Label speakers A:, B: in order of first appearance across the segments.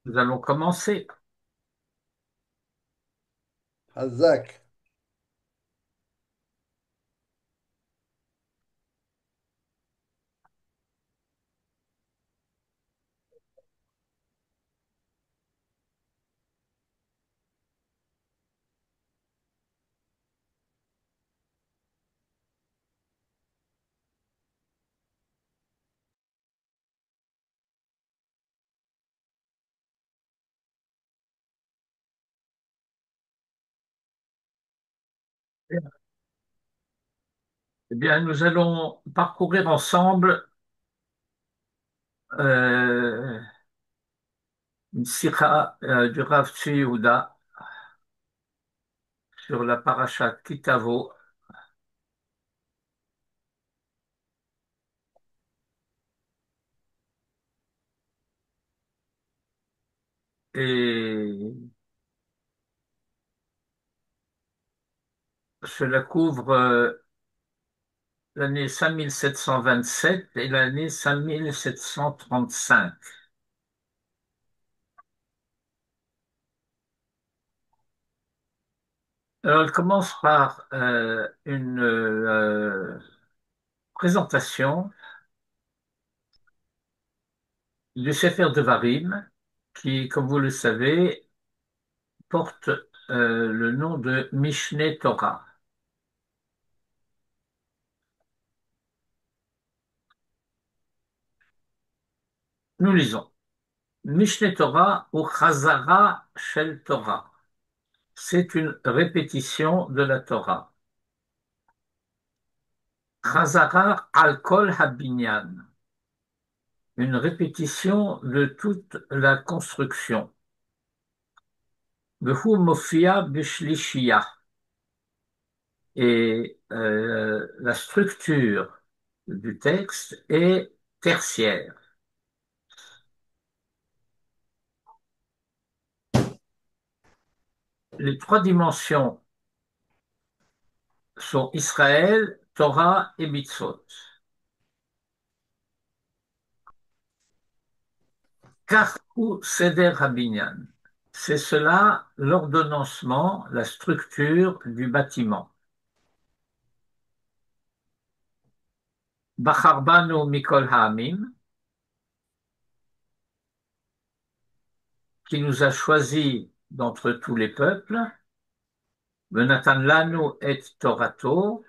A: Nous allons commencer.
B: Hazak.
A: Eh bien, nous allons parcourir ensemble euh, une sira du Rav Tzvi Yehuda sur la parasha Kitavo. Et cela couvre l'année 5727 et l'année 5735. Alors, elle commence par une présentation du Sefer Devarim qui, comme vous le savez, porte le nom de Mishneh Torah. Nous lisons Mishneh Torah ou Chazara Shel Torah. C'est une répétition de la Torah. Chazara al kol habinyan. Une répétition de toute la construction. Vehu mofia bishlishiya. Et la structure du texte est tertiaire. Les trois dimensions sont Israël, Torah et Mitzvot. Karou Seder Habinyan. C'est cela l'ordonnancement, la structure du bâtiment. Bacharbanu Mikol Ha'amim, qui nous a choisis d'entre tous les peuples, Venatan Lanu et Torato,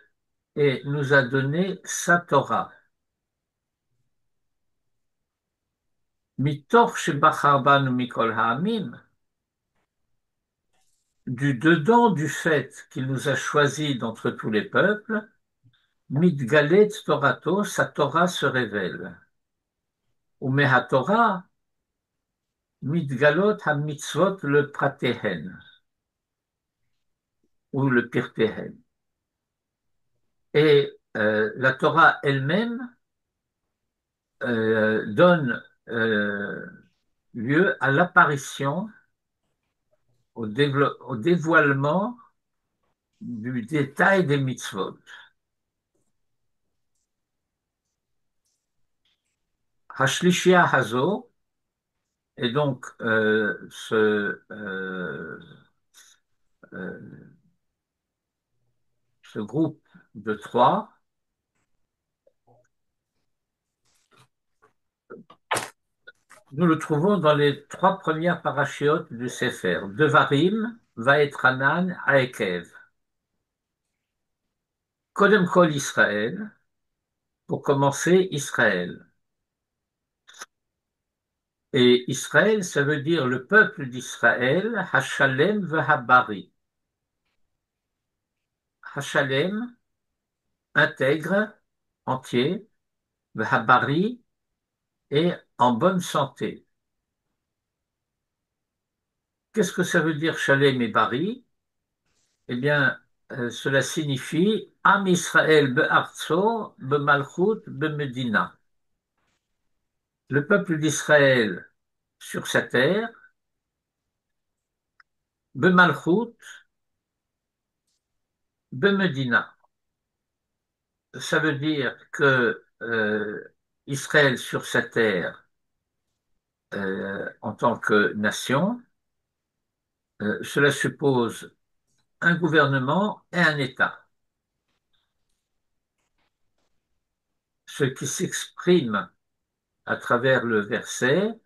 A: et nous a donné sa Torah. Mitor Shebacharbanu Mikol Ha'amim, du dedans du fait qu'il nous a choisis d'entre tous les peuples, Mitgalet Torato, sa Torah se révèle. Ou Mehatorah, Mitgalot ha-mitzvot le pratehen, ou le pirtehen. Et la Torah elle-même donne lieu à l'apparition, au dévoilement du détail des mitzvot. Hashlishia hazo, et donc euh, ce groupe de trois, nous le trouvons dans les trois premières parachiotes du Sefer. Devarim, Vaetranan, Aekev. Kodem Kol Israël, pour commencer Israël. Et Israël, ça veut dire le peuple d'Israël, Hashalem Vahabari. Hashalem, intègre, entier, Vahabari, et en bonne santé. Qu'est-ce que ça veut dire Shalem et Bari? Eh bien, cela signifie Am Israël be'artso, be'malchut, be'medina. Le peuple d'Israël sur sa terre, be'malchut, be'medina. Ça veut dire que Israël sur sa terre en tant que nation. Cela suppose un gouvernement et un État, ce qui s'exprime à travers le verset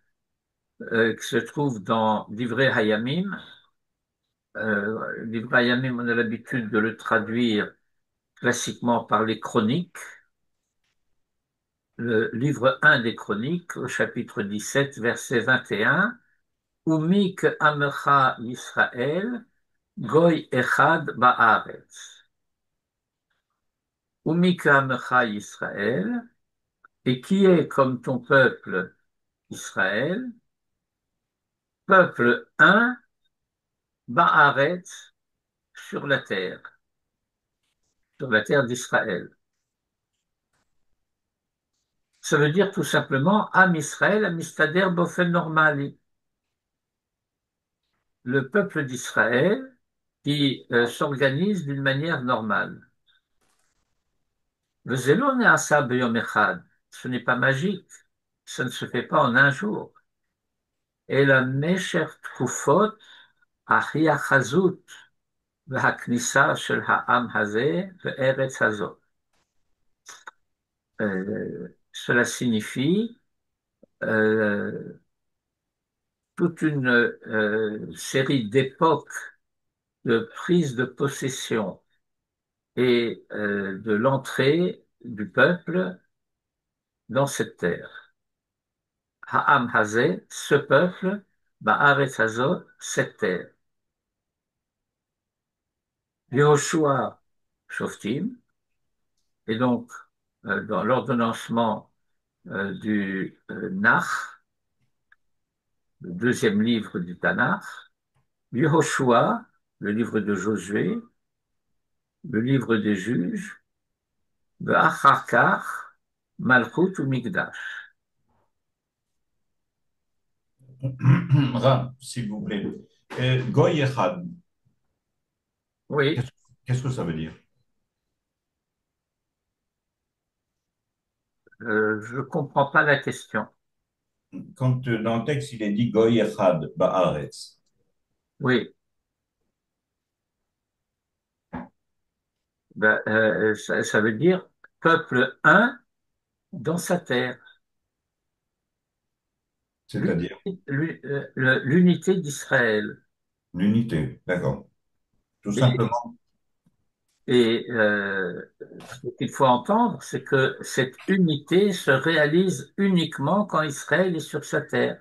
A: qui se trouve dans Divrei Hayamim. Divrei Hayamim, on a l'habitude de le traduire classiquement par les chroniques, le livre 1 des chroniques, au chapitre 17, verset 21, Umik Amecha Yisrael, Goy Echad Ba'aretz. Umik Amecha Yisrael, et qui est comme ton peuple Israël, peuple un, Ba'aretz, sur la terre d'Israël. Ça veut dire tout simplement Am Israël, Amistader Bofen Normali, le peuple d'Israël qui s'organise d'une manière normale. Le Zélon et Asa Beyom Echad, ce n'est pas magique, ça ne se fait pas en un jour. Et la Mesher Tkufot, Achiachazut, והכניסה של העם הזה בארץ הזאת. Cela signifie toute une série d'époques de prise de possession et de l'entrée du peuple dans cette terre. Ha'am Hazeh, ce peuple, Ba'aretz Hazot, cette terre. Yehoshua Shoftim, et donc dans l'ordonnancement du Nach, le deuxième livre du Tanakh, Yehoshua, le livre de Josué, le livre des juges, Ve'achar kach, Malchut ou Mikdash.
C: S'il vous plaît. Goy Echad,
A: Oui,
C: qu'est-ce qu'est-ce que ça veut dire?
A: je ne comprends pas la question.
C: Quand dans le texte, il est dit Goy Echad, Ba'aretz,
A: Oui, ben, ça veut dire peuple un dans sa terre.
C: c'est-à-dire
A: L'unité d'Israël.
C: l'unité, d'accord. Tout
A: Et,
C: simplement,
A: et ce qu'il faut entendre, c'est que cette unité se réalise uniquement quand Israël est sur sa terre.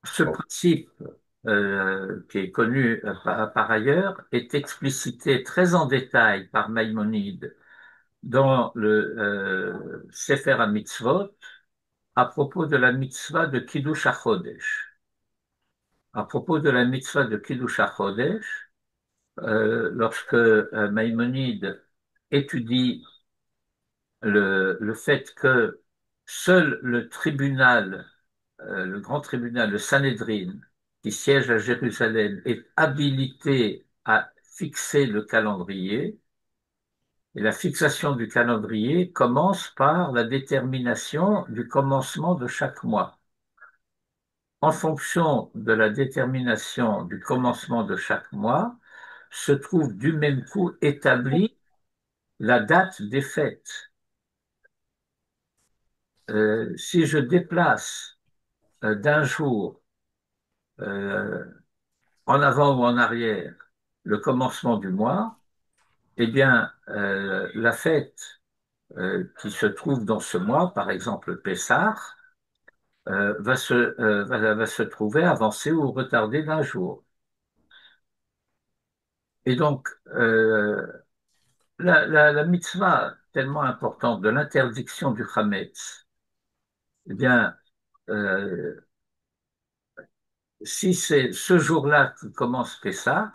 A: Ce principe, qui est connu par ailleurs, est explicité très en détail par Maïmonide dans le Sefer HaMitzvot à propos de la mitzvah de Kiddush HaChodesh. À propos de la mitzvah de Kiddush HaChodesh, lorsque Maïmonide étudie le fait que seul le tribunal, le grand tribunal, le Sanhédrin, qui siège à Jérusalem, est habilité à fixer le calendrier. Et la fixation du calendrier commence par la détermination du commencement de chaque mois. En fonction de la détermination du commencement de chaque mois, se trouve du même coup établie la date des fêtes. Si je déplace d'un jour euh, en avant ou en arrière le commencement du mois, eh bien, la fête qui se trouve dans ce mois, par exemple Pessah, va se trouver avancée ou retardée d'un jour. Et donc, la mitzvah tellement importante de l'interdiction du Hametz, eh bien, euh, si c'est ce jour-là que commence Pessah,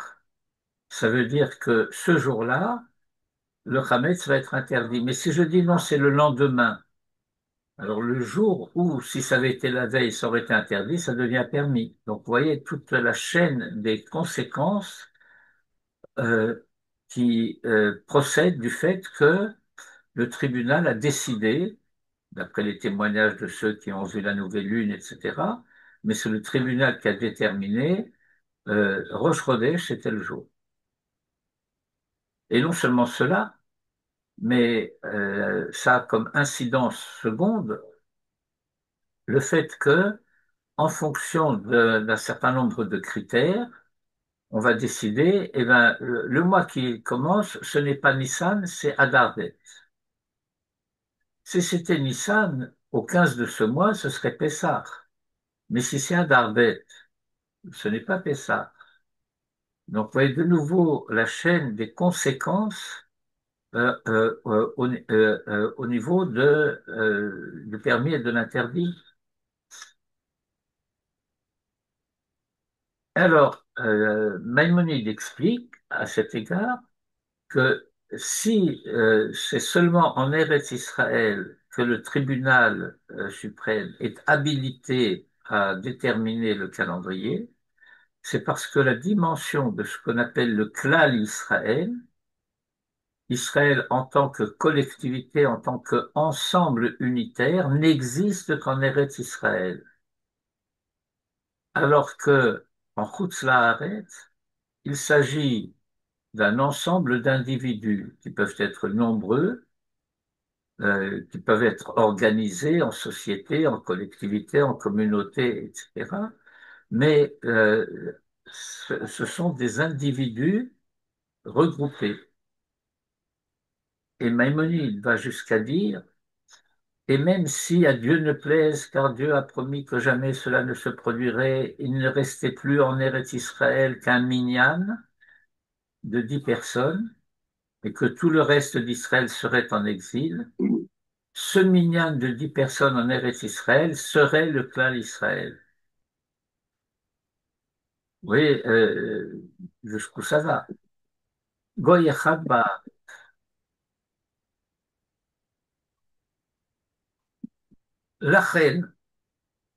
A: ça veut dire que ce jour-là, le Hametz va être interdit. Mais si je dis non, c'est le lendemain, alors le jour où, si ça avait été la veille, ça aurait été interdit, ça devient permis. Donc, vous voyez toute la chaîne des conséquences qui procèdent du fait que le tribunal a décidé d'après les témoignages de ceux qui ont vu la nouvelle lune, etc. Mais c'est le tribunal qui a déterminé Rosh Chodesh, c'était le jour. Et non seulement cela, mais ça a comme incidence seconde le fait que, en fonction d'un certain nombre de critères, on va décider, eh ben, le mois qui commence, ce n'est pas Nissan, c'est Adar Bet. Si c'était Nissan, au 15 de ce mois, ce serait Pessah. Mais si c'est Adar Bet, ce n'est pas Pessah. Donc, vous voyez de nouveau la chaîne des conséquences au niveau du permis et de l'interdit. Alors, Maïmonide explique à cet égard que si c'est seulement en Eretz Israël que le tribunal suprême est habilité à déterminer le calendrier, c'est parce que la dimension de ce qu'on appelle le klal Israël, Israël en tant que collectivité, en tant qu'ensemble unitaire, n'existe qu'en Eretz Israël. Alors que en Chutz La'aretz, il s'agit d'un ensemble d'individus qui peuvent être nombreux, qui peuvent être organisés en société, en collectivité, en communauté, etc. Mais ce sont des individus regroupés. Et Maïmonide va jusqu'à dire, et même si à Dieu ne plaise, car Dieu a promis que jamais cela ne se produirait, il ne restait plus en Eretz Israël qu'un minyan de 10 personnes, et que tout le reste d'Israël serait en exil, ce minyan de 10 personnes en Eretz Israël serait le clan Israël. Oui, jusqu'où ça va. Goy echad ba. Lachen,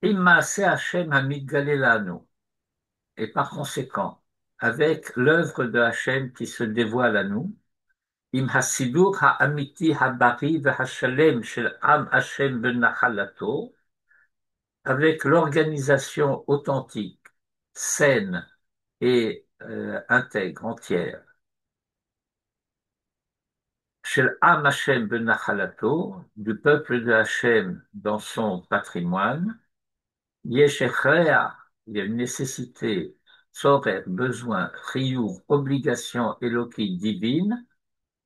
A: im maaseh Hashem hamidgaleh lanu. Et par conséquent, avec l'œuvre de Hashem qui se dévoile à nous, im hasidur ha'amiti ha'bari v'hashalem shel am Hashem benachalato, avec l'organisation authentique, saine et intègre, entière, shel am Hashem benachalato, du peuple de Hashem dans son patrimoine, yesh echrea, il y a une nécessité, sorer, besoin, chiyuv, obligation éloquie divine,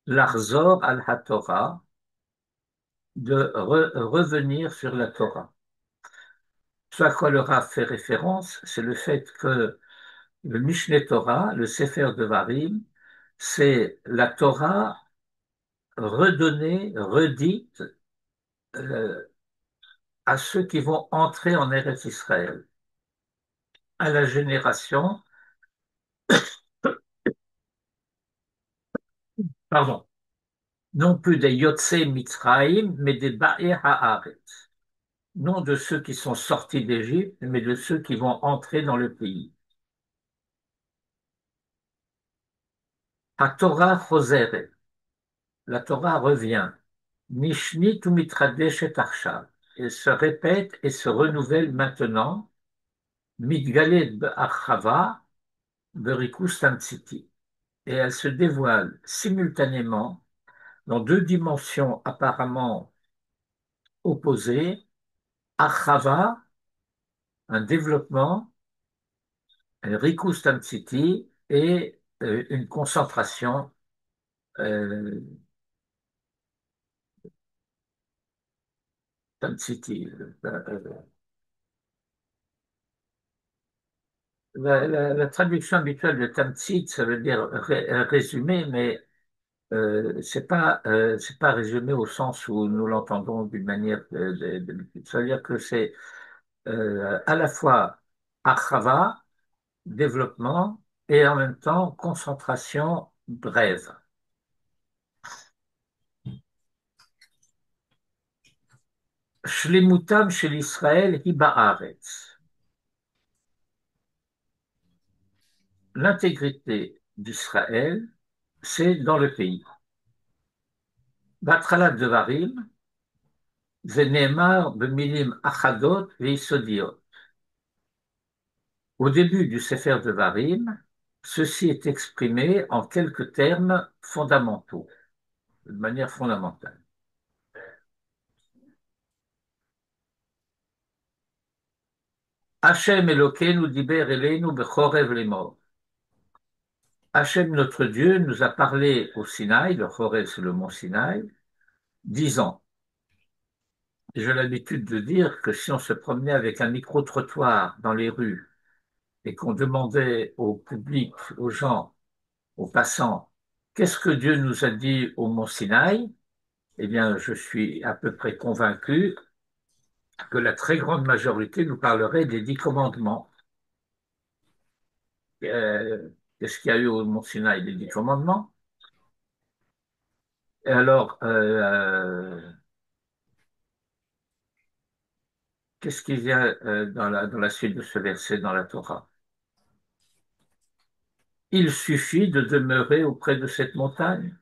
A: l'arzor al haTorah, de revenir sur la Torah. Ce à quoi le Rav fait référence, c'est le fait que le Mishneh Torah, le Sefer Devarim, c'est la Torah redonnée, redite euh, à ceux qui vont entrer en Eretz Israël, à la génération, pardon, non plus des Yotzei Mitzrayim, mais des Ba'er Haaretz, non de ceux qui sont sortis d'Égypte, mais de ceux qui vont entrer dans le pays. HaTorah Choseret, la Torah revient, Nishnit ou Mitradeshet Arshav, elle se répète et se renouvelle maintenant, Mitgaled Be'achava, Berikus Tamtsiti, et elle se dévoile simultanément dans deux dimensions apparemment opposées, Achava, un développement, Rikus Tamtsiti, et une concentration euh, Tamtsiti. La traduction habituelle de Tamtsit, ça veut dire résumé, mais c'est pas résumé au sens où nous l'entendons d'une manière d'habitude. Ça veut dire que c'est à la fois achava, développement, et en même temps concentration brève. Shlemutam chez l'Israël hi ba'aretz. L'intégrité d'Israël, c'est dans le pays. Batralat Devarim, Zeneemar b'milim achadot ve'isodiot. Au début du Sefer Devarim, ceci est exprimé en quelques termes fondamentaux, de manière fondamentale. Hachem Elokeinu diber eleinu bechorev lemor. Hachem, notre Dieu, nous a parlé au Sinaï, le Chorev, c'est le mont Sinaï, disant, j'ai l'habitude de dire que si on se promenait avec un micro-trottoir dans les rues et qu'on demandait au public, aux gens, aux passants, qu'est-ce que Dieu nous a dit au mont Sinaï? Eh bien, je suis à peu près convaincu que la très grande majorité nous parlerait des 10 commandements. Qu'est-ce qu'il y a eu au mont Sinaï? Les 10 commandements. Et alors, qu'est-ce qu'il y a dans la suite de ce verset dans la Torah? Il suffit de demeurer auprès de cette montagne.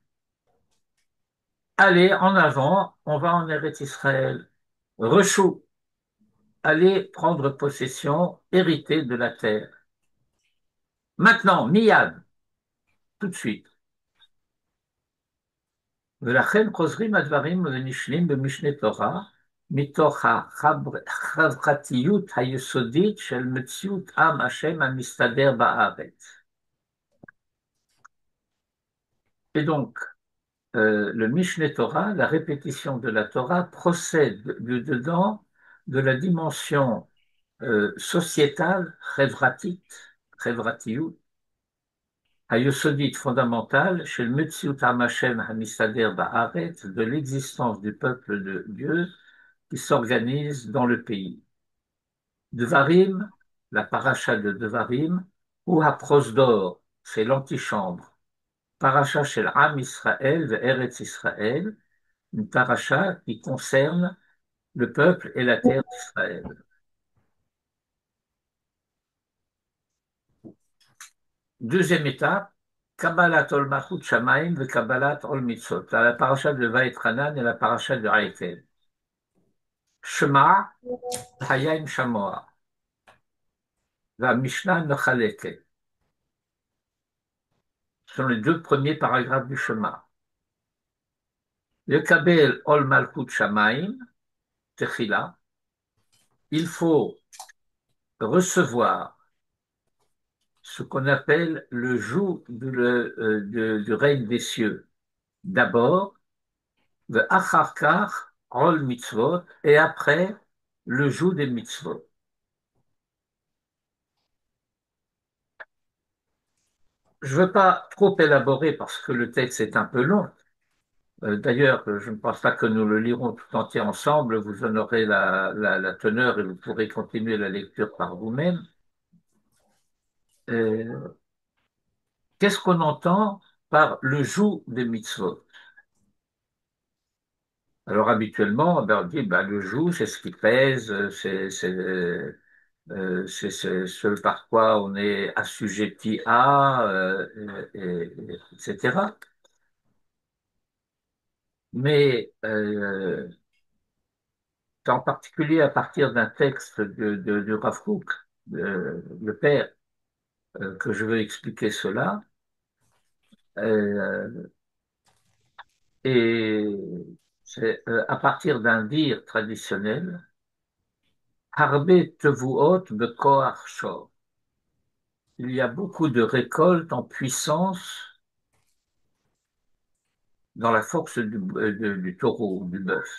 A: Allez, en avant, on va en Eretz Israël. Rechou, allez prendre possession, hériter de la terre. Maintenant, miyad, tout de suite. ולכן חוזרים הדברים ונשנים במשנה תורה, מתוך החברתיות היסודית של מציאות עם השם המסתדר בארץ. Et donc, le Mishneh Torah, la répétition de la Torah, procède du dedans de la dimension sociétale, chevratiyut, hayosodit fondamentale, chez le Metziut Hamashem Hamisader Ba'aretz, de l'existence du peuple de Dieu qui s'organise dans le pays. Devarim, la paracha de Devarim, ou Haprosdor, c'est l'antichambre. Paracha shel Am Israël ve Eretz Israël, une paracha qui concerne le peuple et la terre d'Israël. Deuxième étape, Kabbalat ol Malchut Shamayim ve Kabbalat ol Mitzvot. La paracha de Vaïtranan et la paracha de Haïtel. Shema, Hayim Shamoa. La Mishnah Mechaleke. Ce sont les 2 premiers paragraphes du Shema. Le Kabel ol Malchut Shamayim, Techila. Il faut recevoir ce qu'on appelle le joug du règne des cieux. D'abord, le acharkar, rol mitzvot, et après, le joug des mitzvot. Je ne veux pas trop élaborer parce que le texte est un peu long. D'ailleurs, je ne pense pas que nous le lirons tout entier ensemble. Vous en aurez la teneur et vous pourrez continuer la lecture par vous-même. Qu'est-ce qu'on entend par le joug des mitzvot? Alors habituellement, ben, on dit le joug, c'est ce qui pèse, c'est ce par quoi on est assujetti à, etc. Mais en particulier à partir d'un texte de Rav Kook, le père, que je veux expliquer cela. Euh, et c'est à partir d'un dire traditionnel, Harbe tevuot bekoach shor. Il y a beaucoup de récoltes en puissance dans la force du taureau, du bœuf.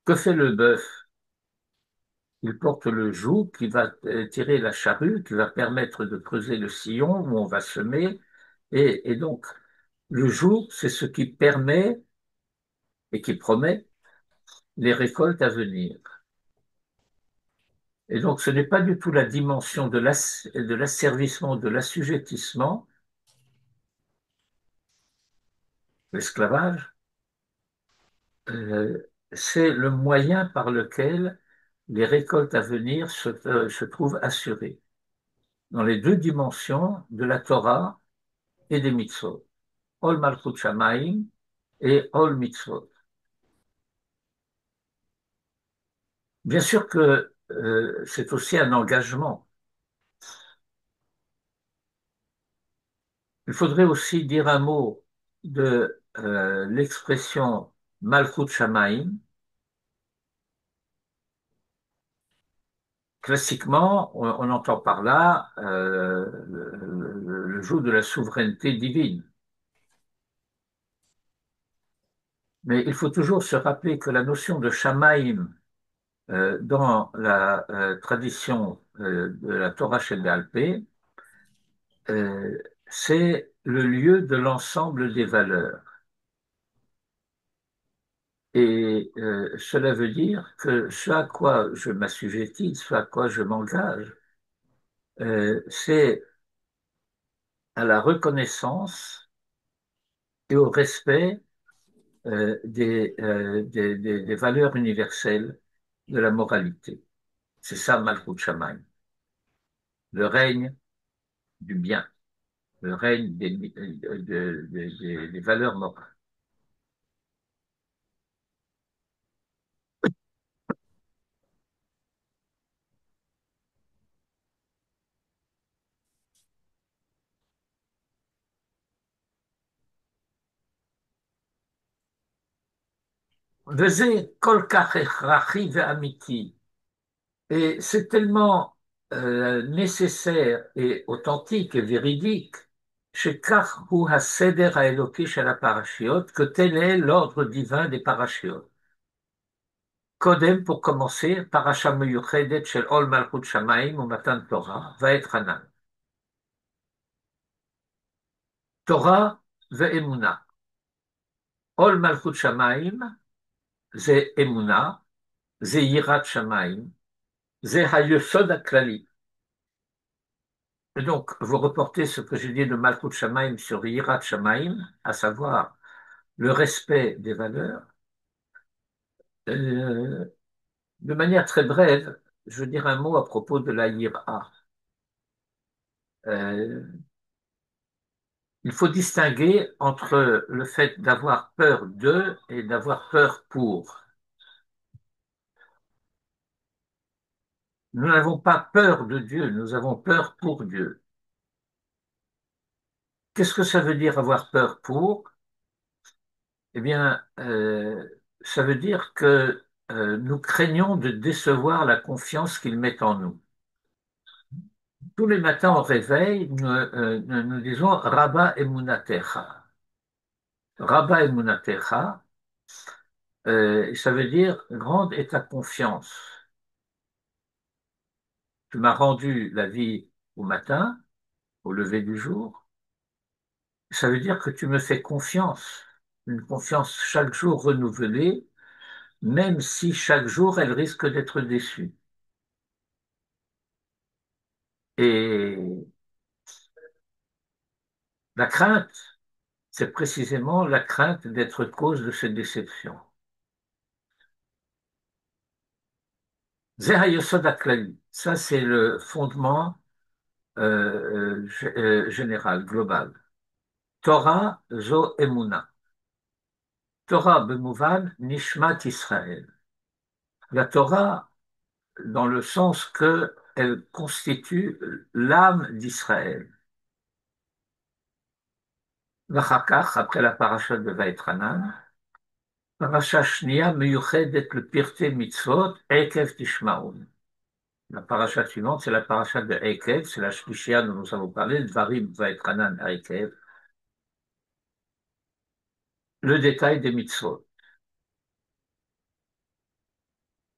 A: Que fait le bœuf? Il porte le joug qui va tirer la charrue, qui va permettre de creuser le sillon où on va semer. Et donc, le joug, c'est ce qui permet et qui promet les récoltes à venir. Et donc, ce n'est pas du tout la dimension de l'asservissement, de l'assujettissement, l'esclavage, c'est le moyen par lequel les récoltes à venir se trouvent assurées dans les 2 dimensions de la Torah et des mitzvot. Ol Malchut Shamayim, et Ol Mitzvot. Bien sûr que c'est aussi un engagement. Il faudrait aussi dire un mot de l'expression Malchut Shamaim. Classiquement, on entend par là le joug de la souveraineté divine. Mais il faut toujours se rappeler que la notion de Shamaim dans la tradition de la Torah Shel Pé, c'est le lieu de l'ensemble des valeurs. Et cela veut dire que ce à quoi je m'assujettis, ce à quoi je m'engage, c'est à la reconnaissance et au respect des valeurs universelles de la moralité. C'est ça Malchut Shamayim, le règne du bien, le règne des valeurs morales. וזה כל כך הכרחי ואמיתי, et c'est tellement nécessaire et authentique et véridique, שכך הוא הסדר האלוקי של הפרשיות, que tel est l'ordre divin des parashiot. קודם, pour commencer, פרשה מיוחדת של עול מלכות שמיים ומתן תורה, ואת חנן. תורה ואמונה. עול מלכות שמיים זה אמונה, זה יראת שמיים, זה היסוד הכללי. Et donc, vous reportez ce que j'ai dit de Malchut Shamaim sur Yirat Shamaim, à savoir le respect des valeurs. Euh, de manière très brève, je veux dire un mot à propos de la Yira. Euh, il faut distinguer entre le fait d'avoir peur de et d'avoir peur pour. Nous n'avons pas peur de Dieu, nous avons peur pour Dieu. Qu'est-ce que ça veut dire avoir peur pour? Eh bien, ça veut dire que nous craignons de décevoir la confiance qu'il met en nous. Tous les matins au réveil, nous disons Rabba Emunatecha. Rabba Emunatecha, ça veut dire grande est ta confiance. Tu m'as rendu la vie au matin, au lever du jour. Ça veut dire que tu me fais confiance, une confiance chaque jour renouvelée, même si chaque jour elle risque d'être déçue. Et la crainte, c'est précisément la crainte d'être cause de cette déception. Zeha Yosod HaKlali, ça c'est le fondement général, global. Torah zo emuna. Torah bemouvan nishmat Israël. La Torah, dans le sens que elle constitue l'âme d'Israël. Vachakach, après la paracha de Vaïtranan, parasha shnia meyuchedet le pirte mitzvot ekev tishmaun. La paracha suivante, c'est la paracha de Ekev, c'est la shlichia dont nous avons parlé, Dvarim Vaïtranan Ekev, le détail des mitzvot.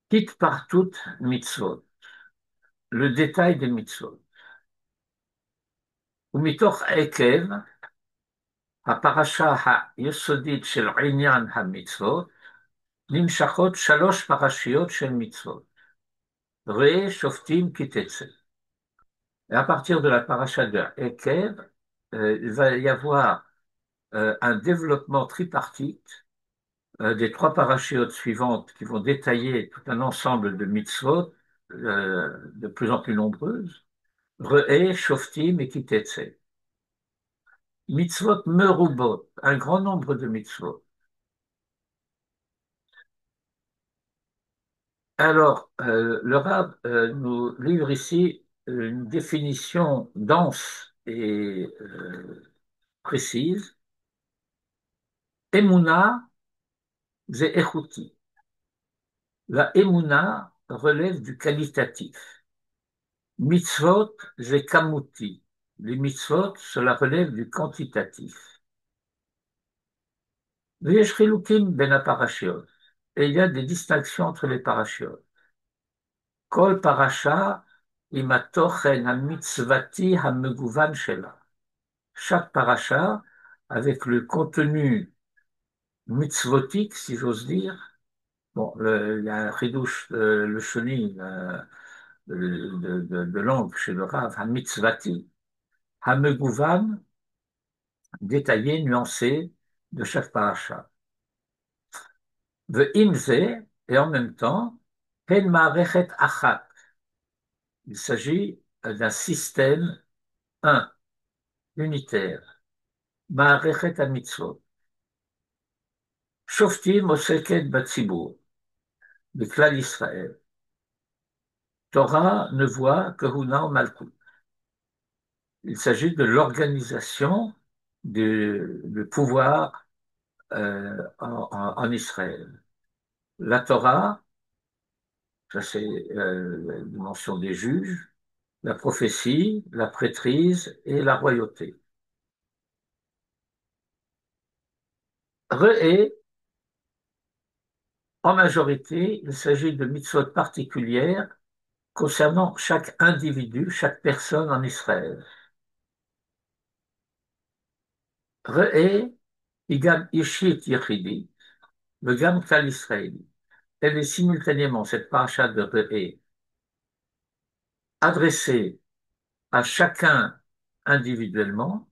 A: Quitte par toutes mitzvot, le détail des mitzvot. ומתוך עקב, הפרשה היסודית של עניין המצוות, נמשכות שלוש פרשיות של מצוות. ראה שופטים כי תצא. Et à partir de la paracha de Ekev, il va y avoir un développement tripartite des trois parachiotes suivantes qui vont détailler tout un ensemble de mitzvot de plus en plus nombreuses. Re'eh, Shoftim et Kitetse. Mitzvot merubot, un grand nombre de mitzvot. Alors, le Rab nous livre ici une définition dense et précise. Emouna, c'est échouti. La Emouna relève du qualitatif. Mitzvot, c'est kamuti. Les mitzvot, cela relève du quantitatif. V'yesh chilukim ben aparashiot. Et il y a des distinctions entre les parashiot. Kol parasha im hatochen hamitzvati hameguvan shela. Chaque paracha, avec le contenu mitzvotique, si j'ose dire. Bon, il y a un chidouche, le shoni de langue chez le Rav, hamitzvati, hameguvan, détaillé, nuancé de chaque paracha. Ve'imze, et en même temps, pen ma'arechet achat. Il s'agit d'un système un, unitaire. Ma'arechet hamitzvot. Shoftim oseket batzibur. De Klal Israël. Torah ne voit que Huna Malkut. Il s'agit de l'organisation du pouvoir en Israël. La Torah, ça c'est la dimension des juges, la prophétie, la prêtrise et la royauté. Re'e, en majorité, il s'agit de mitzvot particulières concernant chaque individu, chaque personne en Israël. Re'e, igam ishit yechidi, le gam klal israéli. Elle est simultanément, cette paracha de Re'e, adressée à chacun individuellement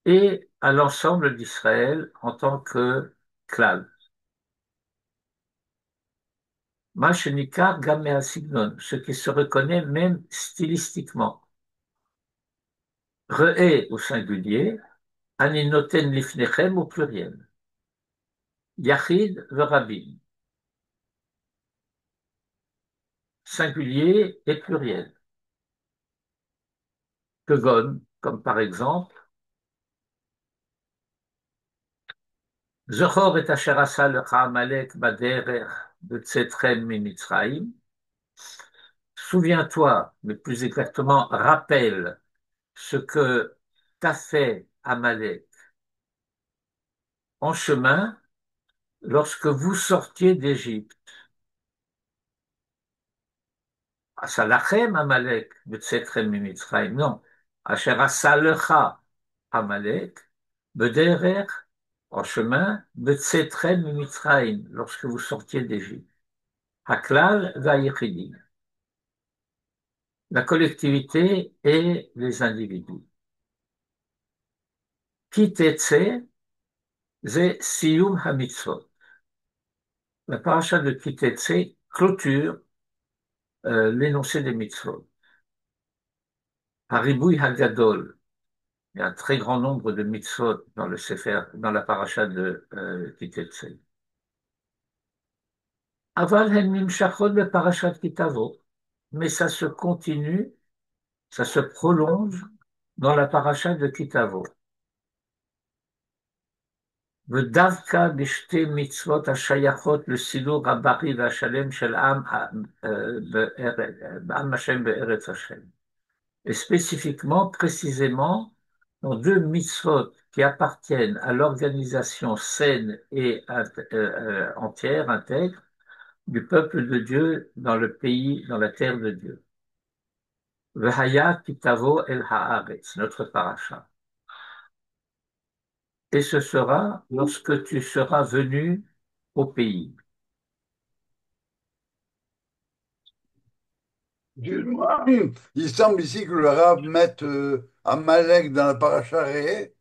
A: et à l'ensemble d'Israël en tant que klal. Mashenikar gamea signon, ce qui se reconnaît même stylistiquement. Re'e au singulier, aninoten lifnechem au pluriel. Yachid verabim, singulier et pluriel. Kegon, comme par exemple, Zochor et asher asa lecha Amalek baderech betzetrem mimitzraim. Souviens-toi, mais plus exactement, rappelle ce que t'a fait Amalek en chemin lorsque vous sortiez d'Égypte. Asalachem Amalek betzetrem mimitzraim. Non. Asher asa lecha Amalek baderech en chemin, Betsetrem Mitzraim, lorsque vous sortiez d'Égypte. Haklal Vayichidi, la collectivité et les individus. Kitetse, ze Siyum HaMitzvot. La paracha de Kitetse clôture l'énoncé des mitzvot. Haribui Hagadol, il y a un très grand nombre de mitzvot dans le Sefer, dans la paracha de Kitetse. Aval hen nimshachot be parashat Kitavo, mais ça se continue, ça se prolonge dans la paracha de Kitavo. ודווקא בשתי מצוות השייכות לסילור הבריא והשלם של עם השם בארץ השם. Et spécifiquement, précisément, dans deux mitzvot qui appartiennent à l'organisation saine et entière, intègre, du peuple de Dieu dans le pays, dans la terre de Dieu. V'haya kitavo el haaretz, notre paracha. Et ce sera lorsque tu seras venu au pays.
B: Excuse-moi. Il semble ici que le Rav mette Amalek dans la paracha Re'e.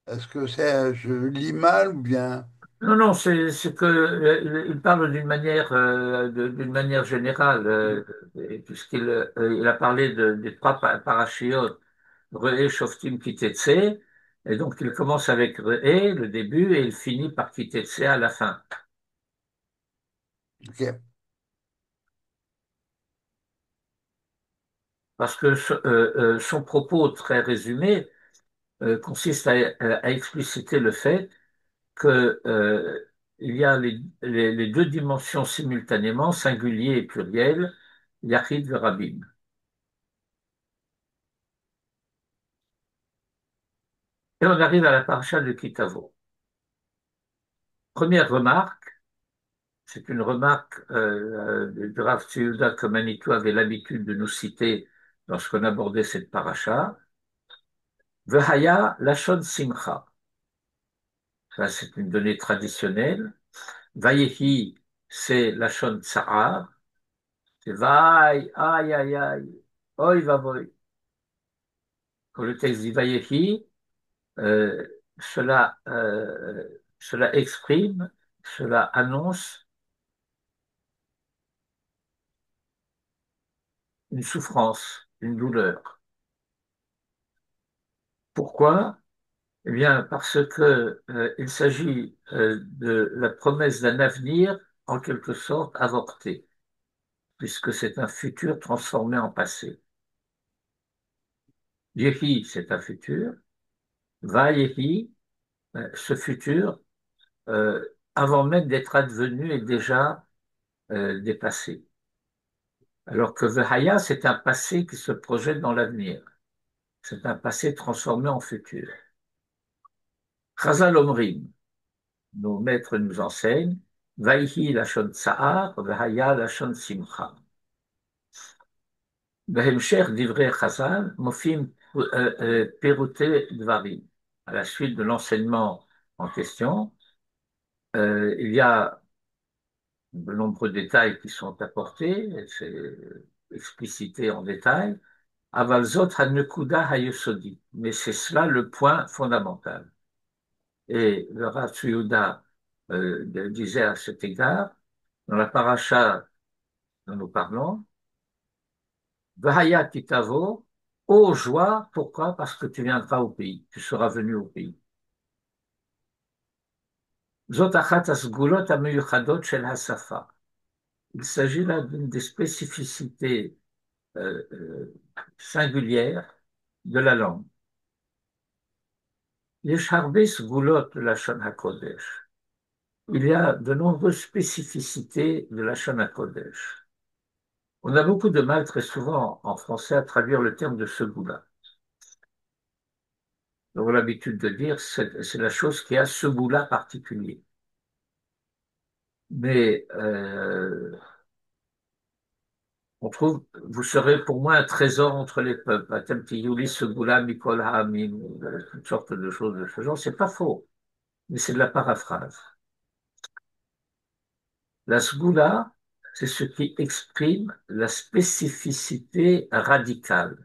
B: Est-ce que je lis mal ou bien?
A: Non, non, c'est que il parle d'une manière générale, puisqu'il il a parlé des trois parachiotes, Re'e, Shoftim, Kitetse, et donc il commence avec Re'e, le début, et il finit par Kitetse à la fin.
B: Ok.
A: parce que son propos très résumé consiste à expliciter le fait que il y a les deux dimensions simultanément, singulier et pluriel, Yachid et Rabim. Et on arrive à la paracha de Kitavo. Première remarque, c'est une remarque de Rav Tzviuda que Manitou avait l'habitude de nous citer lorsqu'on abordait cette paracha. Vehaya lashon simcha. Ça, c'est une donnée traditionnelle. Vayehi, c'est lashon tsa'ar. C'est vaï, aïe, aïe, aïe, oi, vavoy. Quand le texte dit vayehi, euh, cela exprime, cela annonce une souffrance, une douleur. Pourquoi? Eh bien, parce que il s'agit de la promesse d'un avenir en quelque sorte avorté, puisque c'est un futur transformé en passé. Yehi, c'est un futur. Va Yehi, ce futur, euh, avant même d'être advenu, est déjà dépassé. Alors que Vehaya, c'est un passé qui se projette dans l'avenir. C'est un passé transformé en futur. Chazal Omrim, nos maîtres nous enseignent, Vaihi lashon tsa'ar, Vehaya lashon simcha. בהמשך דברי חז"ל מופיעים פירוטי דברים. À la suite de l'enseignement en question, il y a de nombreux détails qui sont apportés, c'est explicité en détail. Aval zot hanekuda hayesodi. Mais c'est cela le point fondamental. Et le Rav Tzviuda disait à cet égard, dans la paracha dont nous parlons, Vahaya kitavo, ô joie, pourquoi? Parce que tu viendras au pays, tu seras venu au pays. Zot achat asgulot ameyuchadot shel hasafa. Il s'agit là d'une des spécificités euh, euh, singulières de la langue. Yesh harbe sgulot de la Lashon HaKodesh. Il y a de nombreuses spécificités de la Lashon HaKodesh. On a beaucoup de mal très souvent en français à traduire le terme de segoula. Nous avons l'habitude de dire c'est la chose qui a ce goût-là particulier. Mais on trouve, vous serez pour moi un trésor entre les peuples. Atem tiyuli ce goût-là, mikol ha'amim, toutes sortes de choses de ce genre. C'est pas faux, mais c'est de la paraphrase. La sgoula, c'est ce qui exprime la spécificité radicale.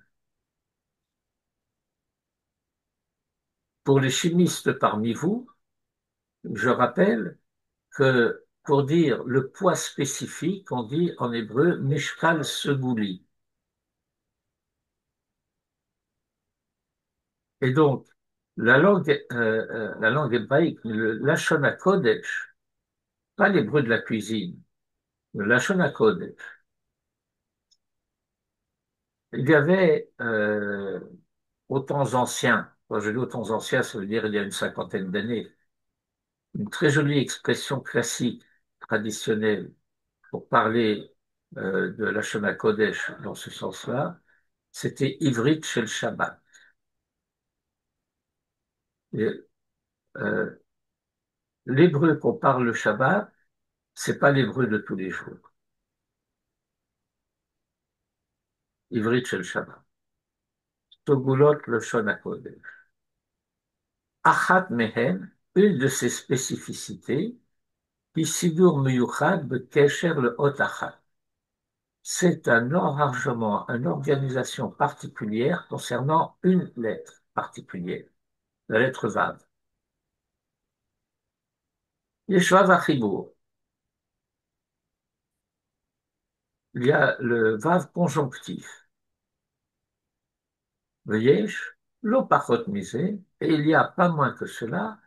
A: Pour les chimistes parmi vous, je rappelle que pour dire le poids spécifique, on dit en hébreu mishkal segouli. Et donc, la langue hébraïque, le Lashon HaKodesh, pas l'hébreu de la cuisine, le Lashon HaKodesh, il y avait aux temps anciens, quand je dis aux temps anciens, ça veut dire il y a une cinquantaine d'années, une très jolie expression classique, traditionnelle, pour parler de Lashon HaKodesh dans ce sens-là, c'était Ivrit Shel Shabbat. Et, euh, l'hébreu qu'on parle le Shabbat, c'est pas l'hébreu de tous les jours. Ivrit Shel Shabbat. Togulot Lashon HaKodesh. Achat mehen, une de ses spécificités, Isidur Meyuchad Bekesher le Hot Achat. C'est un arrangement, une organisation particulière concernant une lettre particulière, la lettre Vav. Yeshvav Achibur. Il y a le Vav conjonctif. Le Yesh, lo pachot misé, et il y a pas moins que cela,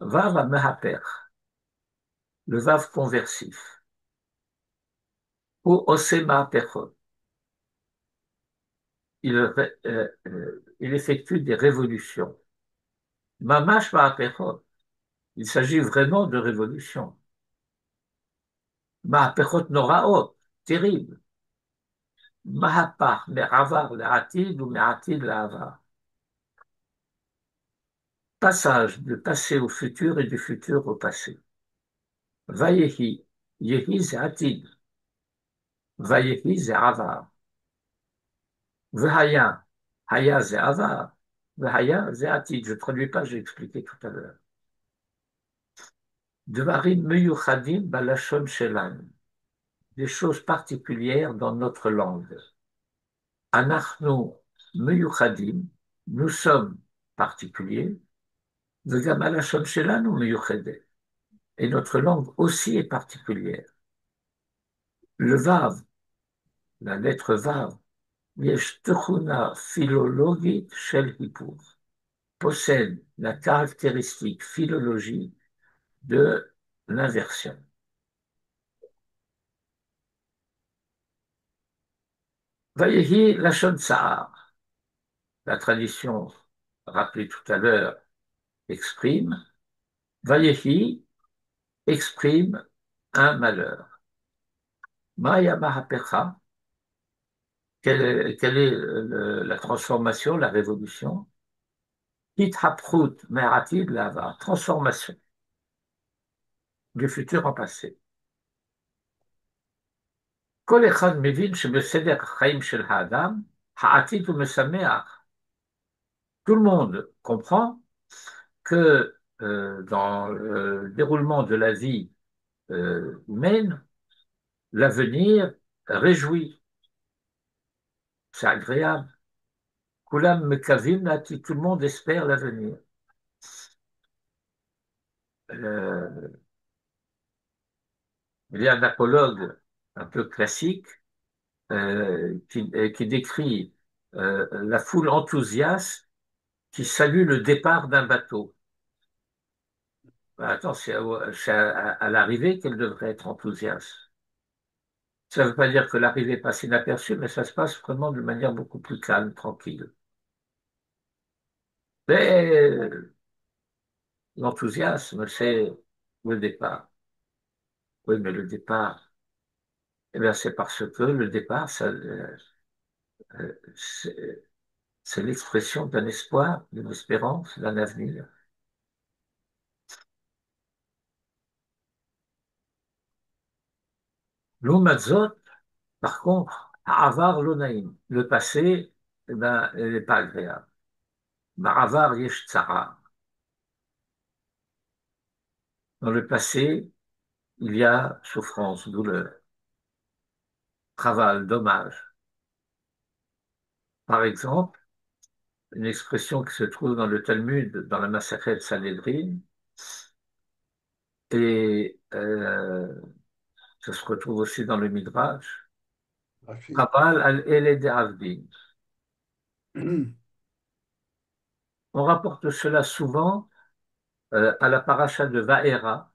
A: Vav Mehaper, le Vav conversif, ou Osema Pechot. il effectue des révolutions. Mamash Mahapechot. Il s'agit vraiment de révolution. Mahapechot Noraot, terrible. Mahapach, Me'avar Le'atid ou Me'atid Le'avar. Passage du passé au futur et du futur au passé. Vayehi, Yehi c'est Atid. Vayehi c'est Avar. Vahaya, Haya c'est Avar. Vahaya c'est Atid. Je ne traduis pas, j'ai expliqué tout à l'heure. Devarim Meyuchadim Balashon Shelan. Des choses particulières dans notre langue. Anachnu Meyuchadim. Nous sommes particuliers. Vegam Balashon Shelanu Meyuchadet. Et notre langue aussi est particulière. Le Vav, la lettre Vav, Yesh Techuna philologique shel Hippur, possède la caractéristique philologique de l'inversion. Vayehi Lachon Sahar, la tradition rappelée tout à l'heure exprime, Vayehi exprime un malheur. Maya Mahapecha, quelle est la transformation, la révolution? Hithaprut Me'atid Lava, transformation du futur en passé. כל אחד מבין שבסדר החיים של האדם, העתיד הוא משמח. Tout le monde comprend que dans le déroulement de la vie humaine, l'avenir réjouit, c'est agréable. Kulam mekavim lati, tout le monde espère l'avenir. Il y a un apologue un peu classique qui décrit la foule enthousiaste qui salue le départ d'un bateau. Ben, attends, c'est à l'arrivée qu'elle devrait être enthousiaste. Ça ne veut pas dire que l'arrivée passe inaperçue, mais ça se passe vraiment de manière beaucoup plus calme, tranquille. Mais l'enthousiasme, c'est le départ. Oui, mais le départ, eh bien, c'est parce que le départ, c'est l'expression d'un espoir, d'une espérance, d'un avenir. L'Umazot, par contre, Avar Lonaim, le passé, eh ben, il n'est pas agréable. Ma'avar yesh tsara. Dans le passé, il y a souffrance, douleur, travail, dommage. Par exemple, une expression qui se trouve dans le Talmud, dans la Masachet Sanhedrin, et ça se retrouve aussi dans le Midrash,
B: Rachid.
A: Chaval al Eled Avdin. On rapporte cela souvent à la paracha de Vaera.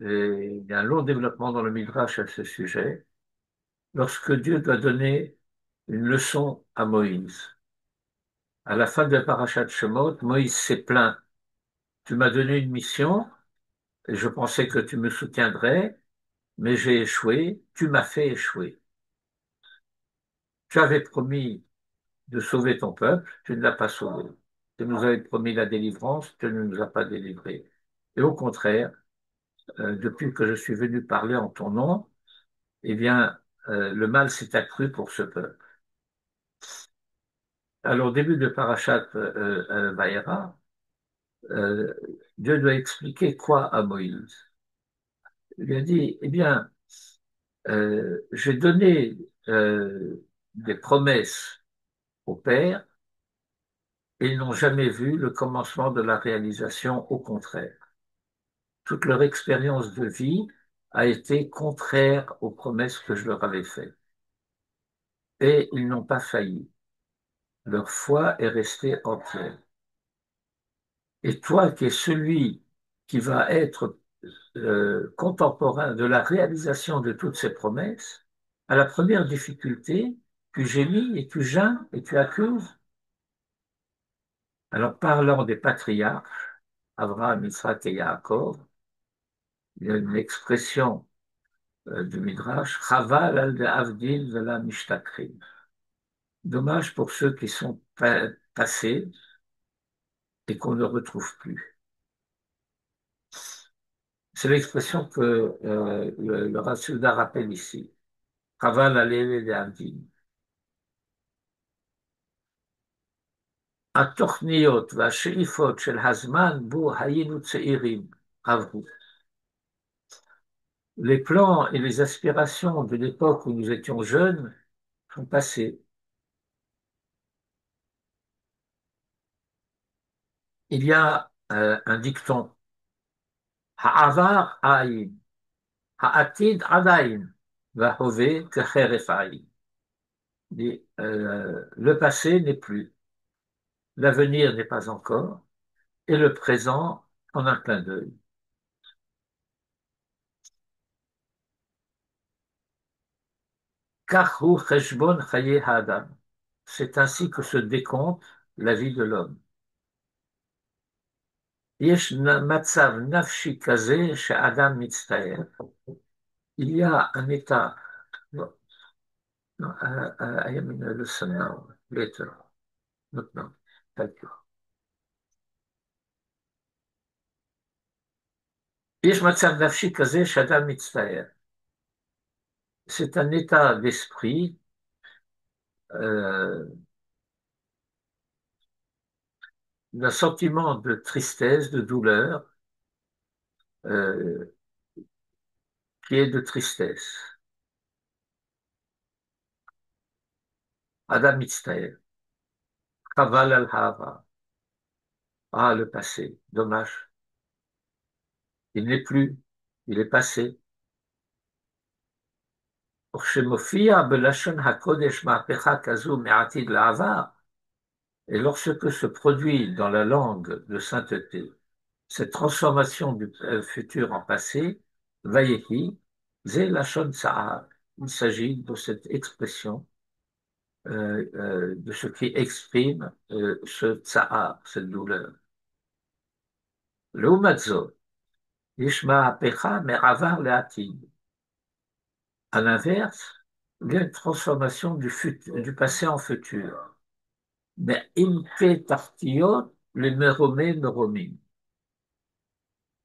A: Et il y a un long développement dans le Midrash à ce sujet. Lorsque Dieu doit donner une leçon à Moïse. À la fin de la parashat Shemot, Moïse s'est plaint. Tu m'as donné une mission et je pensais que tu me soutiendrais, mais j'ai échoué. Tu m'as fait échouer. Tu avais promis de sauver ton peuple, tu ne l'as pas sauvé. Tu nous avais promis la délivrance, tu ne nous as pas délivrés. Et au contraire, depuis que je suis venu parler en ton nom, eh bien, le mal s'est accru pour ce peuple. Alors, au début de Parashat Vaïra, Dieu doit expliquer quoi à Moïse? Il lui a dit, eh bien, j'ai donné des promesses au Père et ils n'ont jamais vu le commencement de la réalisation, au contraire. Toute leur expérience de vie a été contraire aux promesses que je leur avais faites. Et ils n'ont pas failli. Leur foi est restée entière. Et toi qui es celui qui va être contemporain de la réalisation de toutes ces promesses, à la première difficulté, tu gémis et tu geins et tu accuses. Alors, parlant des patriarches, Abraham, Isaac et Yaakov, il y a une expression du Midrash, Chaval al de Avdil de la Mishtakrim. Dommage pour ceux qui sont passés et qu'on ne retrouve plus. C'est l'expression que le Rassouda rappelle ici. Chaval al de Avdil. התוכניות והשאיפות של הזמן בו היינו צעירים עברו. Les plans et les aspirations de l'époque où nous étions jeunes sont passés. Il y a un dicton, Ha'avar ayin, ha'atid adayin, va'hove kecheref ayin. Le passé n'est plus, l'avenir n'est pas encore, et le présent en un clin d'œil. Kach hu cheshbon chaye ha'adam. C'est ainsi que se décompte la vie de l'homme. יש מצב נפשי כזה שאדם מצטער. Il y a un état. No, no, I am in a lesson now, later. Not now. Thank you. יש מצב נפשי כזה שאדם מצטער. C'est un état d'esprit d'un sentiment de tristesse, de douleur, euh, qui est de tristesse. Adam Mitztaer. Kaval al-Hava. Ah, le passé. Dommage. Il n'est plus. Il est passé. וכשמופיע בלשון הקודש מהפכה כזו מעתיד לעבר, et lorsque se produit dans la langue de sainteté cette transformation du futur en passé, Vayehi, Ze Lashon Tsa'ar. Il s'agit de cette expression, de ce qui exprime ce Tsa'ar, cette douleur. L'Umat Zot, Yishma Apecha Meravar Le'atid. À l'inverse, il y a une transformation du passé en futur. Mais Impe Tartiot, les Meromé Meromim.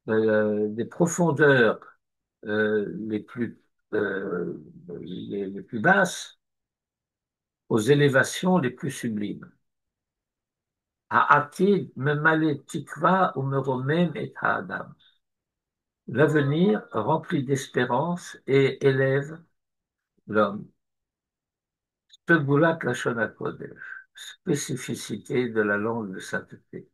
A: Des profondeurs les les plus basses aux élévations les plus sublimes. Ha'atid memale tikva ou meromem et ha'adam. L'avenir rempli d'espérance et élève l'homme. Tegulat lashon hakodesh, spécificité de la langue de sainteté.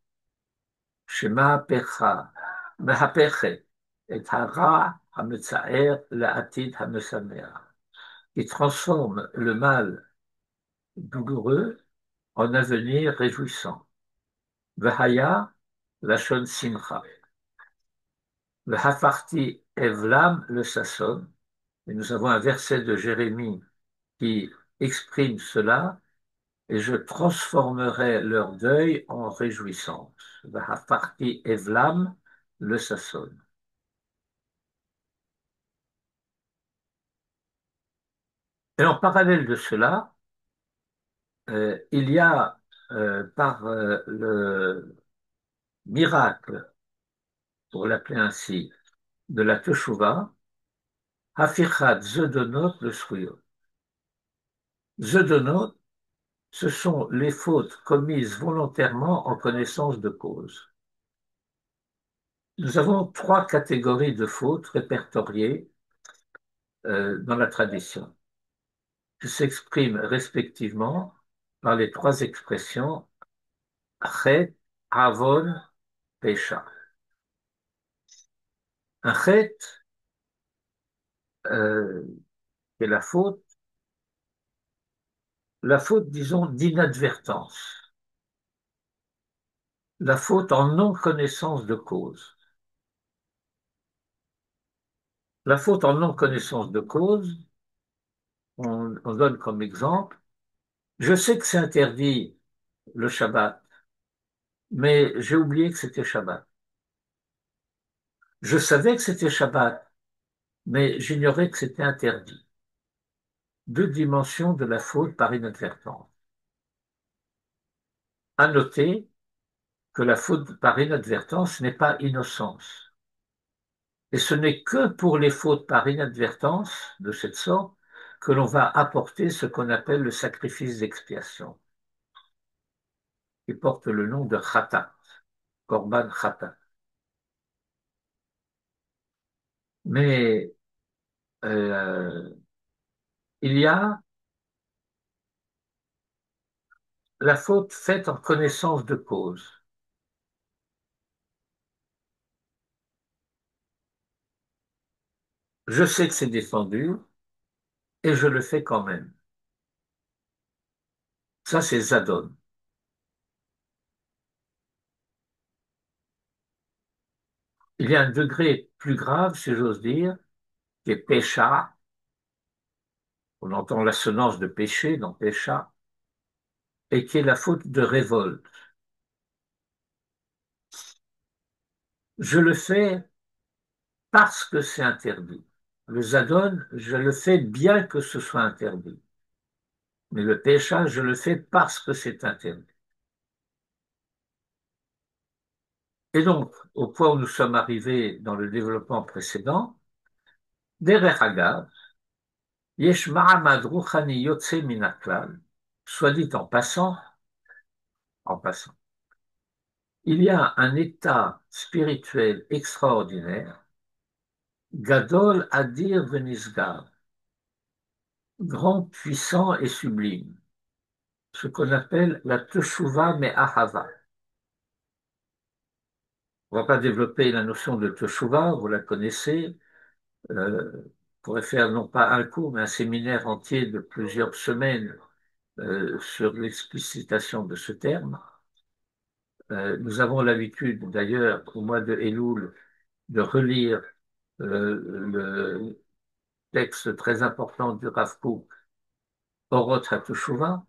A: Shema'apecha, mehapechet, et hara hametzaer la'atid hamesameach, qui transforme le mal douloureux en avenir réjouissant. Vahaya, lashon simcha. Vahafarti evlam le sasson. Et nous avons un verset de Jérémie qui exprime cela. Et je transformerai leur deuil en réjouissance. Vahafarti evlam le sasson. Et en parallèle de cela, il y a par le miracle, pour l'appeler ainsi, de la Teshuvah, Hafichat Zedonot le Sruyot. Zedonot, ce sont les fautes commises volontairement en connaissance de cause. Nous avons trois catégories de fautes répertoriées dans la tradition, qui s'expriment respectivement par les trois expressions Chet, Avon, Pesha. Un Chet, est la faute, disons, d'inadvertance, la faute en non-connaissance de cause. La faute en non-connaissance de cause, on donne comme exemple Je sais que c'est interdit le Shabbat, mais j'ai oublié que c'était Shabbat. Je savais que c'était Shabbat, mais j'ignorais que c'était interdit. Deux dimensions de la faute par inadvertance. À noter que la faute par inadvertance n'est pas innocence. Et ce n'est que pour les fautes par inadvertance de cette sorte que l'on va apporter ce qu'on appelle le sacrifice d'expiation, qui porte le nom de Khatat, Korban Khatat. Mais euh, il y a la faute faite en connaissance de cause. Je sais que c'est défendu et je le fais quand même. Ça, c'est Zadon. Il y a un degré plus grave, si j'ose dire, qui est Pécha. On entend l'assonance de péché dans Pécha, et qui est la faute de révolte. Je le fais parce que c'est interdit. Le Zadon, je le fais bien que ce soit interdit. Mais le Pécha, je le fais parce que c'est interdit. Et donc, au point où nous sommes arrivés dans le développement précédent, Derech Agav, Yesh Ma'amad Ruchani Yotze Min HaKlal, soit dit en passant, il y a un état spirituel extraordinaire, Gadol Adir Venisgav, grand, puissant et sublime, ce qu'on appelle la Teshuvah Me'ahava. On ne va pas développer la notion de Teshuvah, vous la connaissez. On pourrait faire non pas un cours, mais un séminaire entier de plusieurs semaines sur l'explicitation de ce terme. Nous avons l'habitude, d'ailleurs, au mois de Elul, de relire le texte très important du Rav Kook, Orot HaTeshuvah,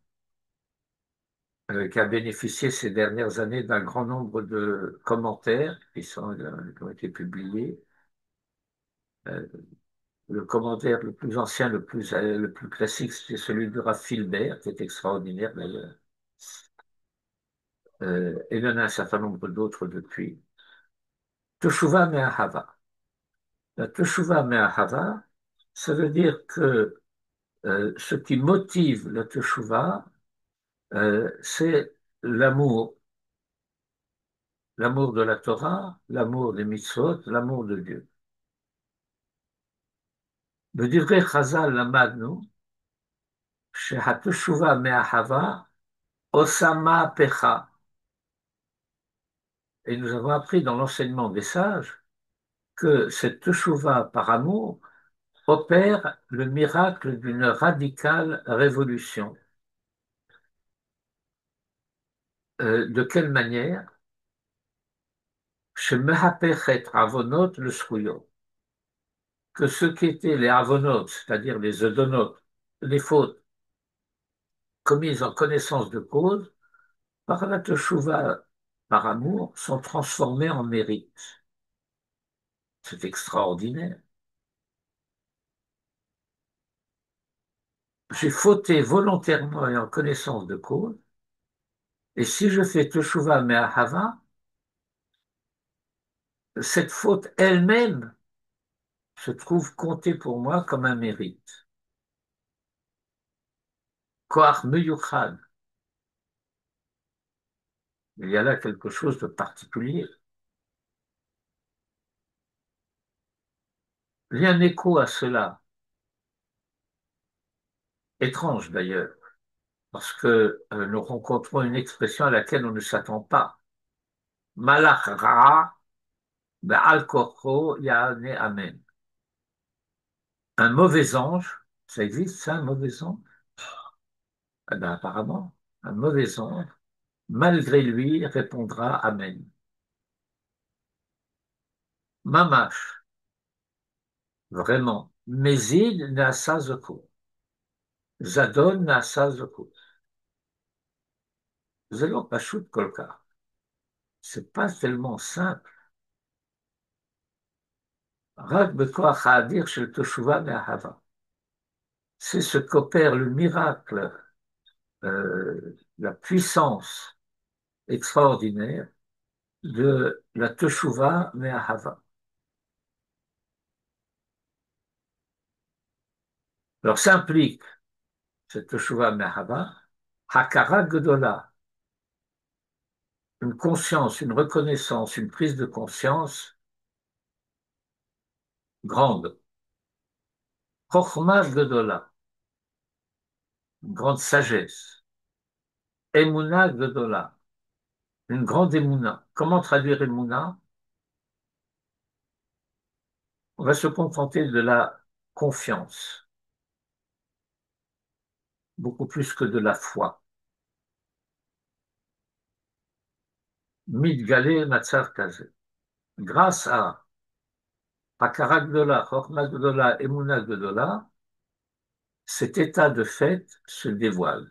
A: qui a bénéficié ces dernières années d'un grand nombre de commentaires qui ont été publiés. Euh, le commentaire le plus ancien, le plus classique, c'est celui de Rav Filbert, qui est extraordinaire d'ailleurs. Et il y en a un certain nombre d'autres depuis. Teshuvah Me'ahava. La Teshuvah Me'ahava, ça veut dire que ce qui motive la Teshuvah, c'est l'amour. L'amour de la Torah, l'amour des mitzvot, l'amour de Dieu. בדברי חז"ל למדנו שהתשובה מאהבה עושה מהפכה. Et nous avons appris dans l'enseignement des sages que cette teshuva par amour opère le miracle d'une radicale révolution. De quelle manière? Shemehapechet avonot le shkuyot. Que ce qui étaient les avonot, c'est-à-dire les odonot, les fautes commises en connaissance de cause, par la teshuva par amour, sont transformées en mérite. C'est extraordinaire. J'ai fauté volontairement et en connaissance de cause, et si je fais teshuva me'ahava, cette faute elle-même se trouve comptée pour moi comme un mérite. Koach meyuchad. Il y a là quelque chose de particulier. Il y a un écho à cela, étrange d'ailleurs, parce que nous rencontrons une expression à laquelle on ne s'attend pas. Malach ra, be'al korcho ya'ane amen. Un mauvais ange, ça existe ça, un mauvais ange? Eh ben, apparemment, un mauvais ange, malgré lui, répondra amen. Mamash, vraiment. Mézid nasa zoko. Zadon nasa zoko. Zélo Pachout Kolka. C'est pas tellement simple. Rak Bekoach Ha'adir Shel Teshuva Me'ahava. C'est ce qu'opère le miracle, la puissance extraordinaire de la Teshuva Me'ahava. Alors, ça implique, cette Teshuva Me'ahava, Hakara Gedola, une conscience, une reconnaissance, une prise de conscience grande. Chokhmah Gedola, une grande sagesse. Emouna Gedola, une grande émouna. Comment traduire émouna? On va se contenter de la confiance, beaucoup plus que de la foi. Midgale Matzar Kaze. Grâce à Hakara Gedola, Chokhmah Gedola, Emouna Gedola, cet état de fait se dévoile.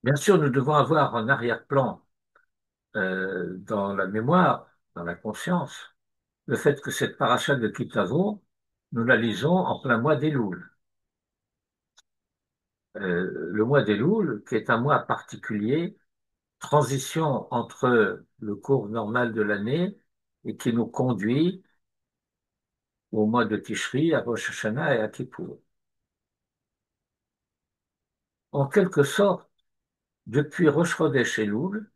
A: Bien sûr, nous devons avoir en arrière-plan, dans la mémoire, dans la conscience, le fait que cette paracha de Kitavo, nous la lisons en plein mois d'Elul. Le mois d'Elul, qui est un mois particulier, transition entre le cours normal de l'année et qui nous conduit au mois de Tishri, à Rosh Hashanah et à Kippour. En quelque sorte, depuis Rosh Chodesh Elul,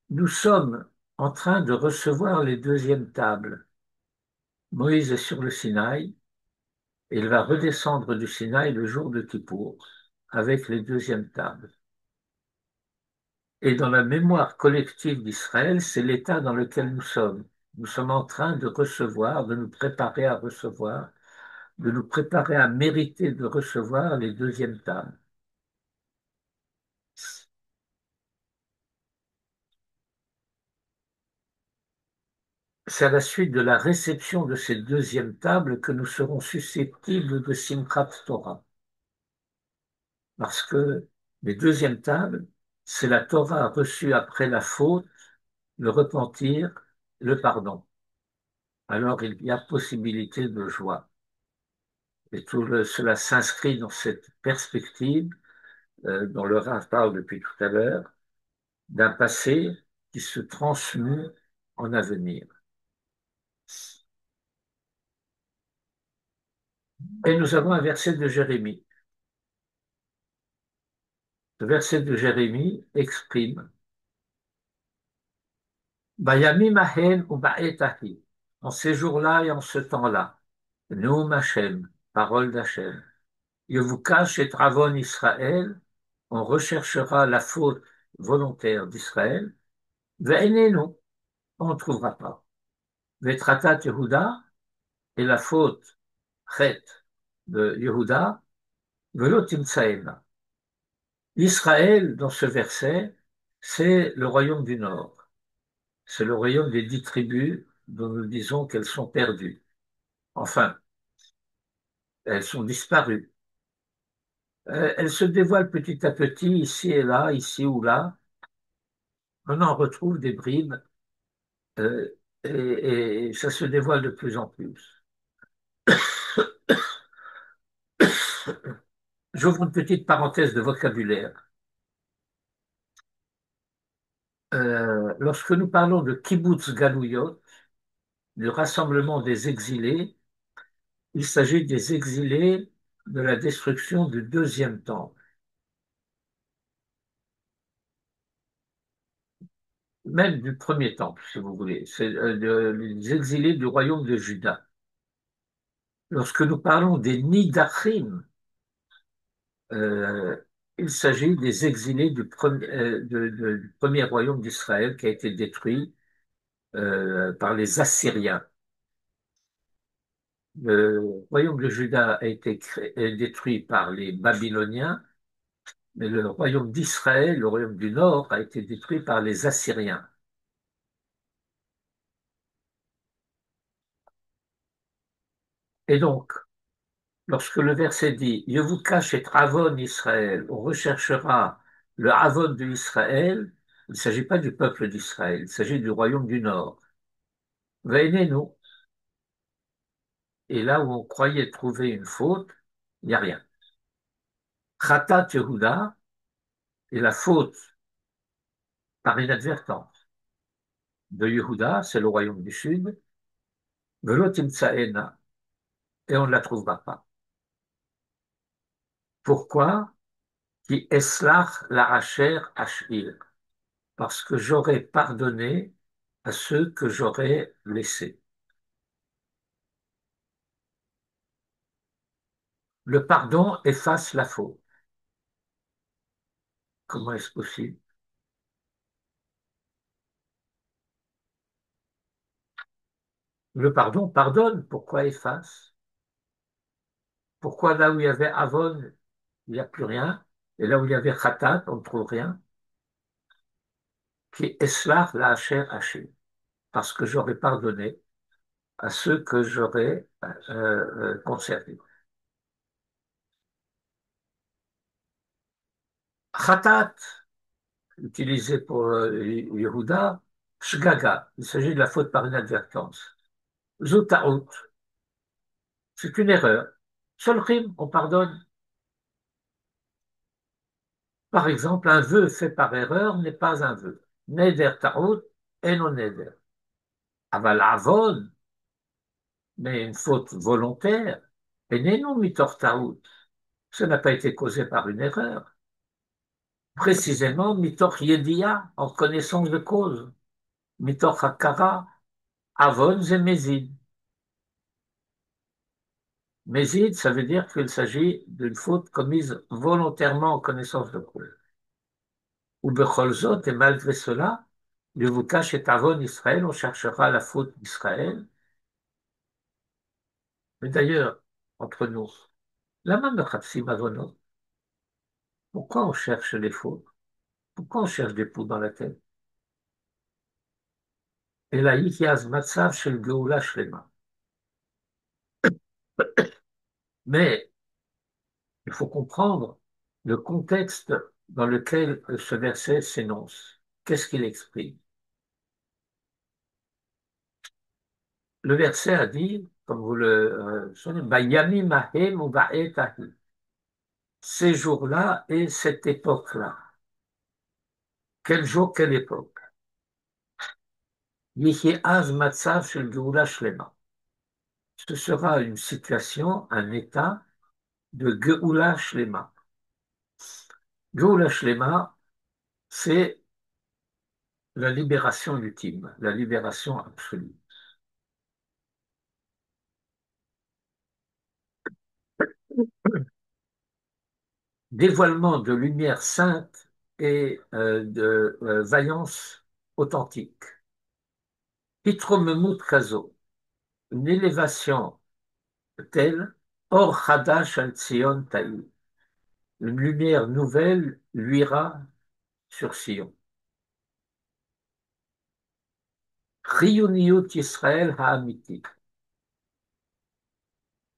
A: nous sommes en train de recevoir les deuxièmes tables. Moïse est sur le Sinaï et il va redescendre du Sinaï le jour de Kippour avec les deuxièmes tables. Et dans la mémoire collective d'Israël, c'est l'état dans lequel nous sommes. Nous sommes en train de recevoir, de nous préparer à recevoir, de nous préparer à mériter de recevoir les deuxièmes tables. C'est à la suite de la réception de ces deuxièmes tables que nous serons susceptibles de Simchat Torah. Parce que les deuxièmes tables, c'est la Torah reçue après la faute, le repentir, le pardon. Alors il y a possibilité de joie. Et cela s'inscrit dans cette perspective dont le Rav parle depuis tout à l'heure, d'un passé qui se transmue en avenir. Et nous avons un verset de Jérémie. Le verset de Jérémie exprime Bayamim ahen ou ba'etahi, en ces jours-là et en ce temps-là, Neum Hashem, parole d'Hachem. Yevukash et Travon Israël, on recherchera la faute volontaire d'Israël. Ve'enenu, on ne trouvera pas. Ve'tratat Yehuda, et la faute, chet, de Yehuda, ve'lo timtsaena. Israël, dans ce verset, c'est le royaume du Nord. C'est le royaume des 10 tribus dont nous disons qu'elles sont perdues. Enfin, elles sont disparues. Elles se dévoilent petit à petit, ici et là, ici ou là. On en retrouve des bribes et ça se dévoile de plus en plus. J'ouvre une petite parenthèse de vocabulaire. Lorsque nous parlons de kibbutz galouyot, du rassemblement des exilés, il s'agit des exilés de la destruction du deuxième temple, même du premier temple, si vous voulez. C'est les exilés du royaume de Juda. Lorsque nous parlons des Nidachim, euh, il s'agit des exilés du premier royaume d'Israël qui a été détruit par les Assyriens. Le royaume de Juda a été détruit par les Babyloniens, mais le royaume d'Israël, le royaume du Nord, a été détruit par les Assyriens. Et donc, lorsque le verset dit Yevukash et Avon Israël, on recherchera le Avon de Israël, il ne s'agit pas du peuple d'Israël, il s'agit du royaume du Nord. Nous. Et là où on croyait trouver une faute, il n'y a rien. Khatat Yehuda est la faute par inadvertance de Yehuda, c'est le royaume du Sud, Velotim Tsaena, et on ne la trouvera pas. Pourquoi? Qui eslach laracher ashir, parce que j'aurais pardonné à ceux que j'aurais blessés. Le pardon efface la faute. Comment est-ce possible? Le pardon pardonne, pourquoi efface? Pourquoi là où il y avait Avon, il n'y a plus rien, et là où il y avait Khatat, on ne trouve rien? Qui eslach la hacher, parce que j'aurais pardonné à ceux que j'aurais conservés. Khatat, utilisé pour Yehuda, shgaga, il s'agit de la faute par inadvertance. Zotaout, c'est une erreur. Solchim, on pardonne. Par exemple, un vœu fait par erreur n'est pas un vœu. Neder ta'out et non neder. Aval avon, mais une faute volontaire, et non mitor ta'out. Ça n'a pas été causé par une erreur. Précisément, mitor yedia, en connaissance de cause. Mitor hakara, avon et mésid. Mésid, ça veut dire qu'il s'agit d'une faute commise volontairement en connaissance de cause. Ou becholzot, et malgré cela, le Vukash et Avon Israël, on cherchera la faute d'Israël. Mais d'ailleurs, entre nous, la même Chapsim Avonot, pourquoi on cherche les fautes? Pourquoi on cherche des poux dans la tête? Et là, Yikiaz Matzav chez le Geoula Shlema. Mais il faut comprendre le contexte dans lequel ce verset s'énonce. Qu'est-ce qu'il exprime? Le verset a dit, comme vous le savez, Bayamim Ahem ou Ba'et Ahi. Ces jours-là et cette époque-là. Quel jour, quelle époque? Yihi Az Matzav Shel Geoula Shlema. Ce sera une situation, un état de Geoula Shlema. Geoula Shlema, c'est la libération ultime, la libération absolue. Dévoilement de lumière sainte et de vaillance authentique. Hitromemut Kazo, une élévation telle, Or Hadash al Tzion Taï, une lumière nouvelle luira sur Sion. Chiyuniyut Israël Ha'amiti,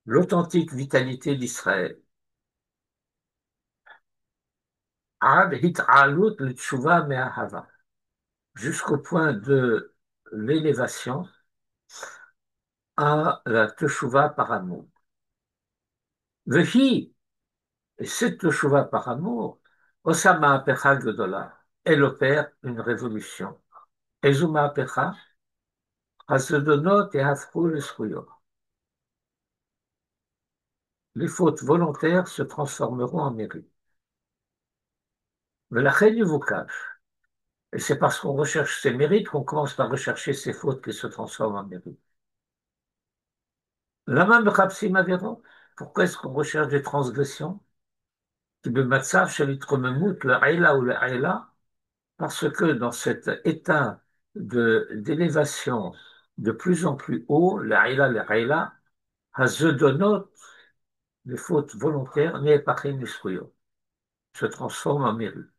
A: l'authentique vitalité d'Israël. Ad Hit'alut L'Tshuva Me'ahava, jusqu'au point de l'élévation à la Teshuva par amour. Vehi, et cette Teshuva par amour, Osama Apecha Gedola, elle opère une révolution. Ezuma Apecha, Hasedonot et Hafru l'Eskuyot. Les fautes volontaires se transformeront en mérite. Mais la reine du Vukash, et c'est parce qu'on recherche ses mérites qu'on commence par rechercher ses fautes qui se transforment en mérite. La même Rapsim Avero, pourquoi est-ce qu'on recherche des transgressions? Qui me matzav chez l'itromemut, le Aïla ou le Aïla, parce que dans cet état d'élévation de plus en plus haut, le Aïla, Hazedonot, les fautes volontaires, Ne'epachim Nisruyo, se transforment en mérite.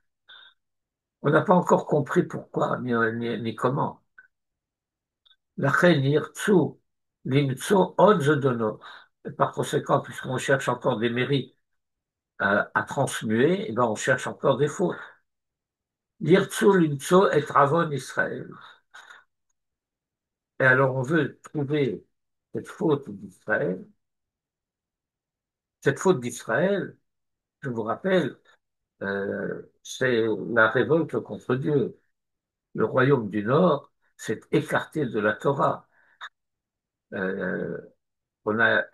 A: On n'a pas encore compris pourquoi ni comment. La reine Yirtsu, l'imtsu od zedonot. Et par conséquent, puisqu'on cherche encore des mérites à transmuer, eh ben, on cherche encore des fautes. Yirtzu limtso et Ravon Israël. Et alors on veut trouver cette faute d'Israël. Cette faute d'Israël, je vous rappelle, c'est la révolte contre Dieu. Le royaume du Nord s'est écarté de la Torah. Euh, on a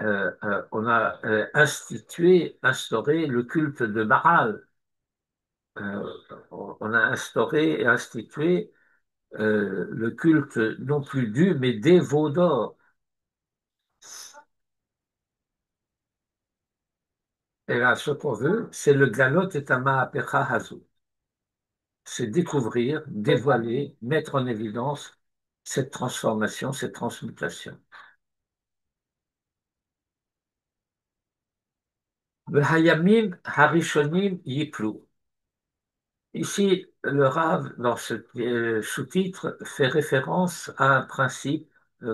A: instauré le culte de Baal. Euh, on a instauré et institué le culte non plus du, mais des veaux d'or. Et là, ce qu'on veut, c'est le galot et Ma'apecha Hazu. C'est découvrir, dévoiler, mettre en évidence cette transformation, cette transmutation. V'hayamim harishonim yiplu. Ici, le Rav, dans ce sous-titre, fait référence à un principe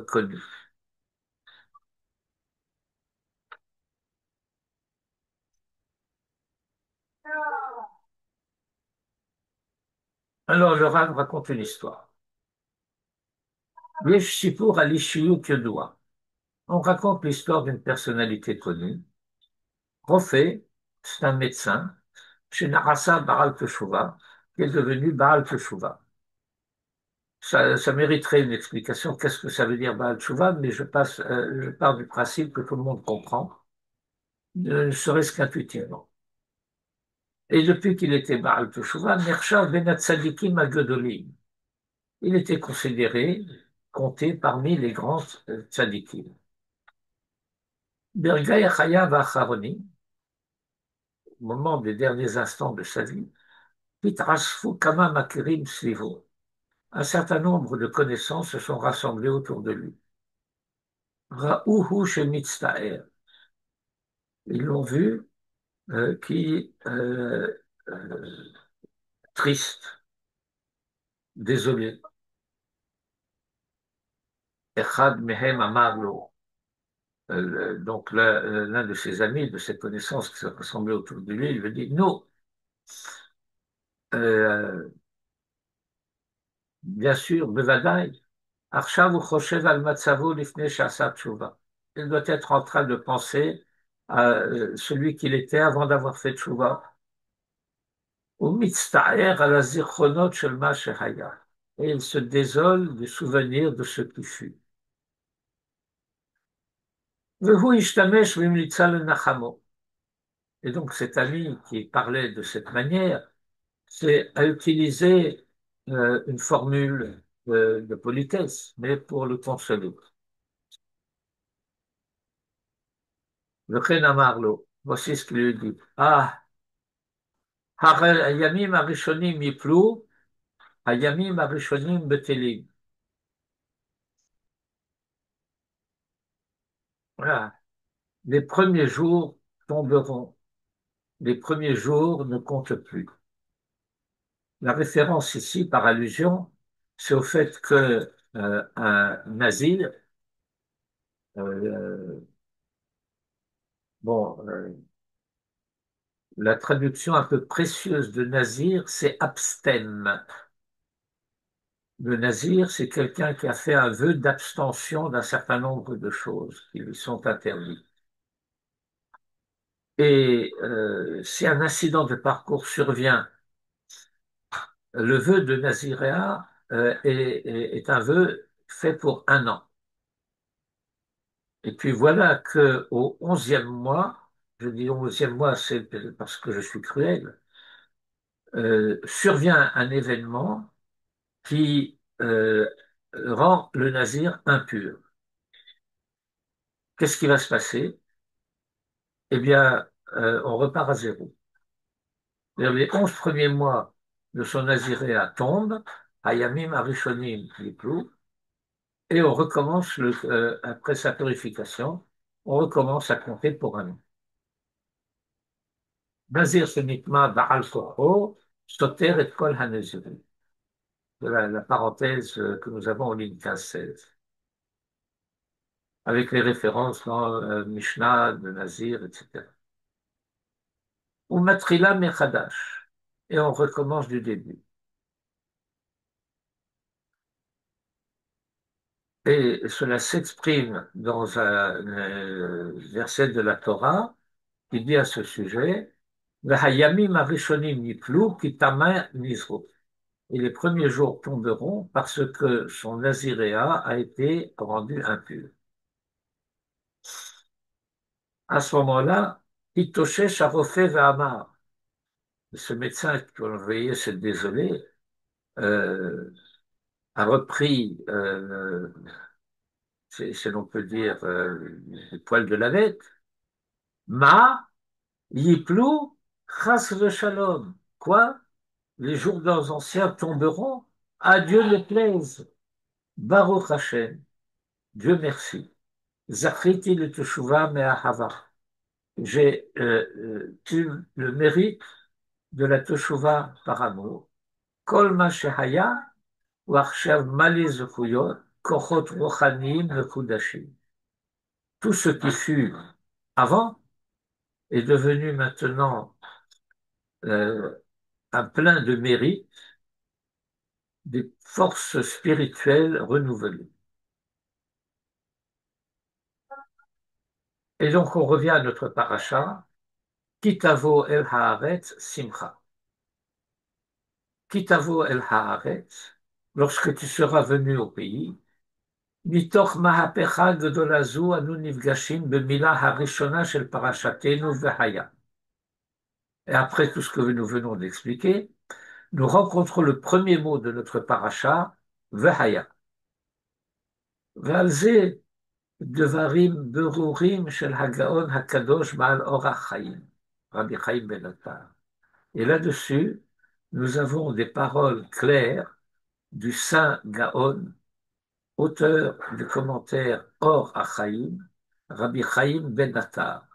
A: connu. Alors, le Rav raconte une histoire. Yesh Sipur al Ishiyut Yodua. On raconte l'histoire d'une personnalité connue. Rophé, c'est un médecin, chez Narasa Baal Teshuvah, qui est devenu Baal Teshuvah. Ça mériterait une explication. Qu'est-ce que ça veut dire Baal Teshuvah? Mais je pars du principe que tout le monde comprend, ne serait-ce qu'intuitivement. Et depuis qu'il était Baal Teshuvah, Nershav ben Tzadikim Agedolim. Il était considéré, compté parmi les grands tzadikim. Berga Yachaya Vacharoni, au moment des derniers instants de sa vie, Pitrasfu Kama Makirim Slivo. Un certain nombre de connaissances se sont rassemblées autour de lui. Ra'uhu Shemitztaer. Ils l'ont vu qui triste, désolé. Echad Mehem Amarlo. Donc l'un de ses amis, de ses connaissances qui se rassemblaient autour de lui, il lui dit, nous, euh, bien sûr, Bevadaï, Arshav ou Choshev al Matzavo lifne Shasat Tshuva. Il doit être en train de penser à celui qu'il était avant d'avoir fait Tshuva. Ou Mitztaer à la Zirchonot shel Ma Shehaya. Et il se désole du souvenir de ce qui fut. Vehu Ishtamesh Vimlitza le Nachamo. Et donc cet ami qui parlait de cette manière, c'est à utiliser une formule de politesse, mais pour le consoler. Le Chen Amarlo, voici ce qu'il lui dit. Ah, Hayamim Arishonim Yiplu, Hayamim Arishonim Betelim. Voilà. Les premiers jours tomberont, les premiers jours ne comptent plus. La référence ici, par allusion, c'est au fait que un asile, euh, bon, la traduction un peu précieuse de nazir, c'est abstème. Le nazir, c'est quelqu'un qui a fait un vœu d'abstention d'un certain nombre de choses qui lui sont interdites. Et si un incident de parcours survient, le vœu de naziréat est un vœu fait pour un an. Et puis voilà que au 11e mois, je dis au 11e mois, c'est parce que je suis cruel, survient un événement qui rend le nazir impur. Qu'est-ce qui va se passer? Eh bien, on repart à zéro. Les 11 premiers mois de son naziréat tombent, Hayamim Arishonim Yiplu, et on recommence, après sa purification, on recommence à compter pour un an. Nazir Senitma Baal Kocho, Soter et Kol Hanezirim. De la parenthèse que nous avons en ligne 15-16. avec les références dans Mishnah, de Nazir, etc. Ou Matrila Mechadash, et on recommence du début. Et cela s'exprime dans un verset de la Torah qui dit à ce sujet, V'hayamim arishonim niplu kitama nizru. Et les premiers jours tomberont parce que son naziréa a été rendu impur. À ce moment-là, Itoshesh Arofé Ve'amar, ce médecin qui on le voyait s'est désolé, a repris, si l'on peut dire, le poil de la bête, Ma, Yiplou, Chas Shalom. Quoi? Les jours anciens tomberont? À Dieu ne plaise. Baruch Hashem. Dieu merci. Zachriti le Teshuvah me'ahava. J'ai eu le mérite de la Teshuvah par amour. Kol ma shehaya, wachshav mali zechuyot, kochot rochanim mekudashim. Tout ce qui fut avant est devenu maintenant euh, un plein de mérite, des forces spirituelles renouvelées. Et donc on revient à notre paracha, Kitavo el haaretz simcha. Kitavo el haaretz, lorsque tu seras venu au pays, mitoch mahapecha gedolazu anu nifgashim bemila harishona shel parashatenu vehaya. Et après tout ce que nous venons d'expliquer, nous rencontrons le premier mot de notre paracha, vehaya. Ve'alze devarim berurim shel hagaon hakadosh ba'al orach chaim, Rabbi Chaim ben Attar. Et là-dessus, nous avons des paroles claires du saint Gaon, auteur du commentaire Or Achaïm, Rabbi Chaim ben Attar.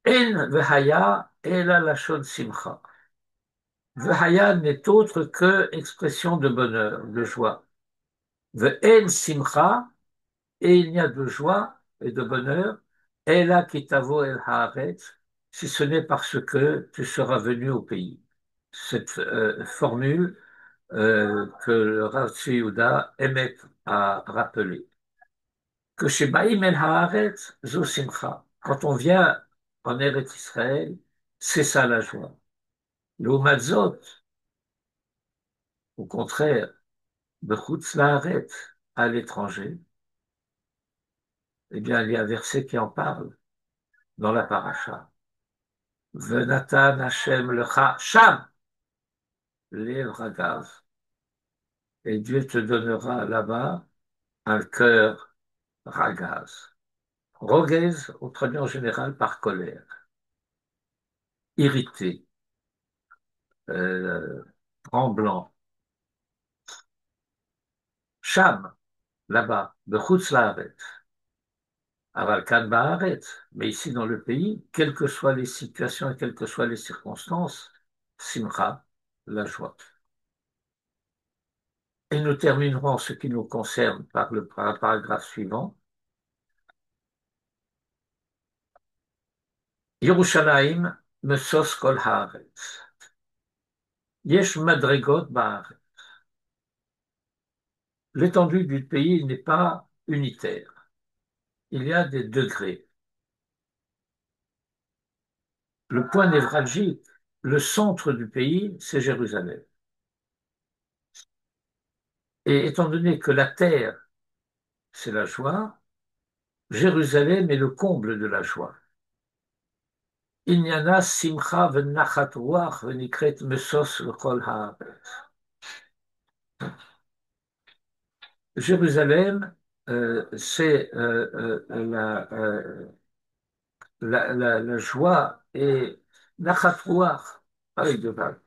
A: En vehaya ela lashon simcha. Vehaya n'est autre que expression de bonheur, de joie. Ve'en simcha, et il n'y a de joie et de bonheur, ela kitavo el haaretz, si ce n'est parce que tu seras venu au pays. Cette formule que le Rav Tzvi Yehuda aimait à rappeler. Que chez Baïm el Haaretz, zo simcha. Quand on vient en Eretz Israël, c'est ça la joie. Le Matzot, au contraire, de Chutz Laaretz, à l'étranger, eh bien, il y a un verset qui en parle dans la paracha. Venatan Hashem lecha sham, lev ragav. Et Dieu te donnera là-bas un cœur ragaz. Rogez, on traduit en général par colère, irrité, euh, tremblant. Cham, là-bas, bechutz laaretz, aval kan baaretz. Mais ici dans le pays, quelles que soient les situations et quelles que soient les circonstances, simcha, la joie. Et nous terminerons en ce qui nous concerne par le paragraphe suivant. Yerushalayim mesos kol haaretz. Yesh madregot baaretz. L'étendue du pays n'est pas unitaire. Il y a des degrés. Le point névralgique, le centre du pays, c'est Jérusalem. Et étant donné que la terre, c'est la joie, Jérusalem est le comble de la joie. Inyana simcha v'nachat ruach v'nikret mesos l'kol haaretz. Jérusalem, c'est la joie et nachat ruach, avec deux vagues.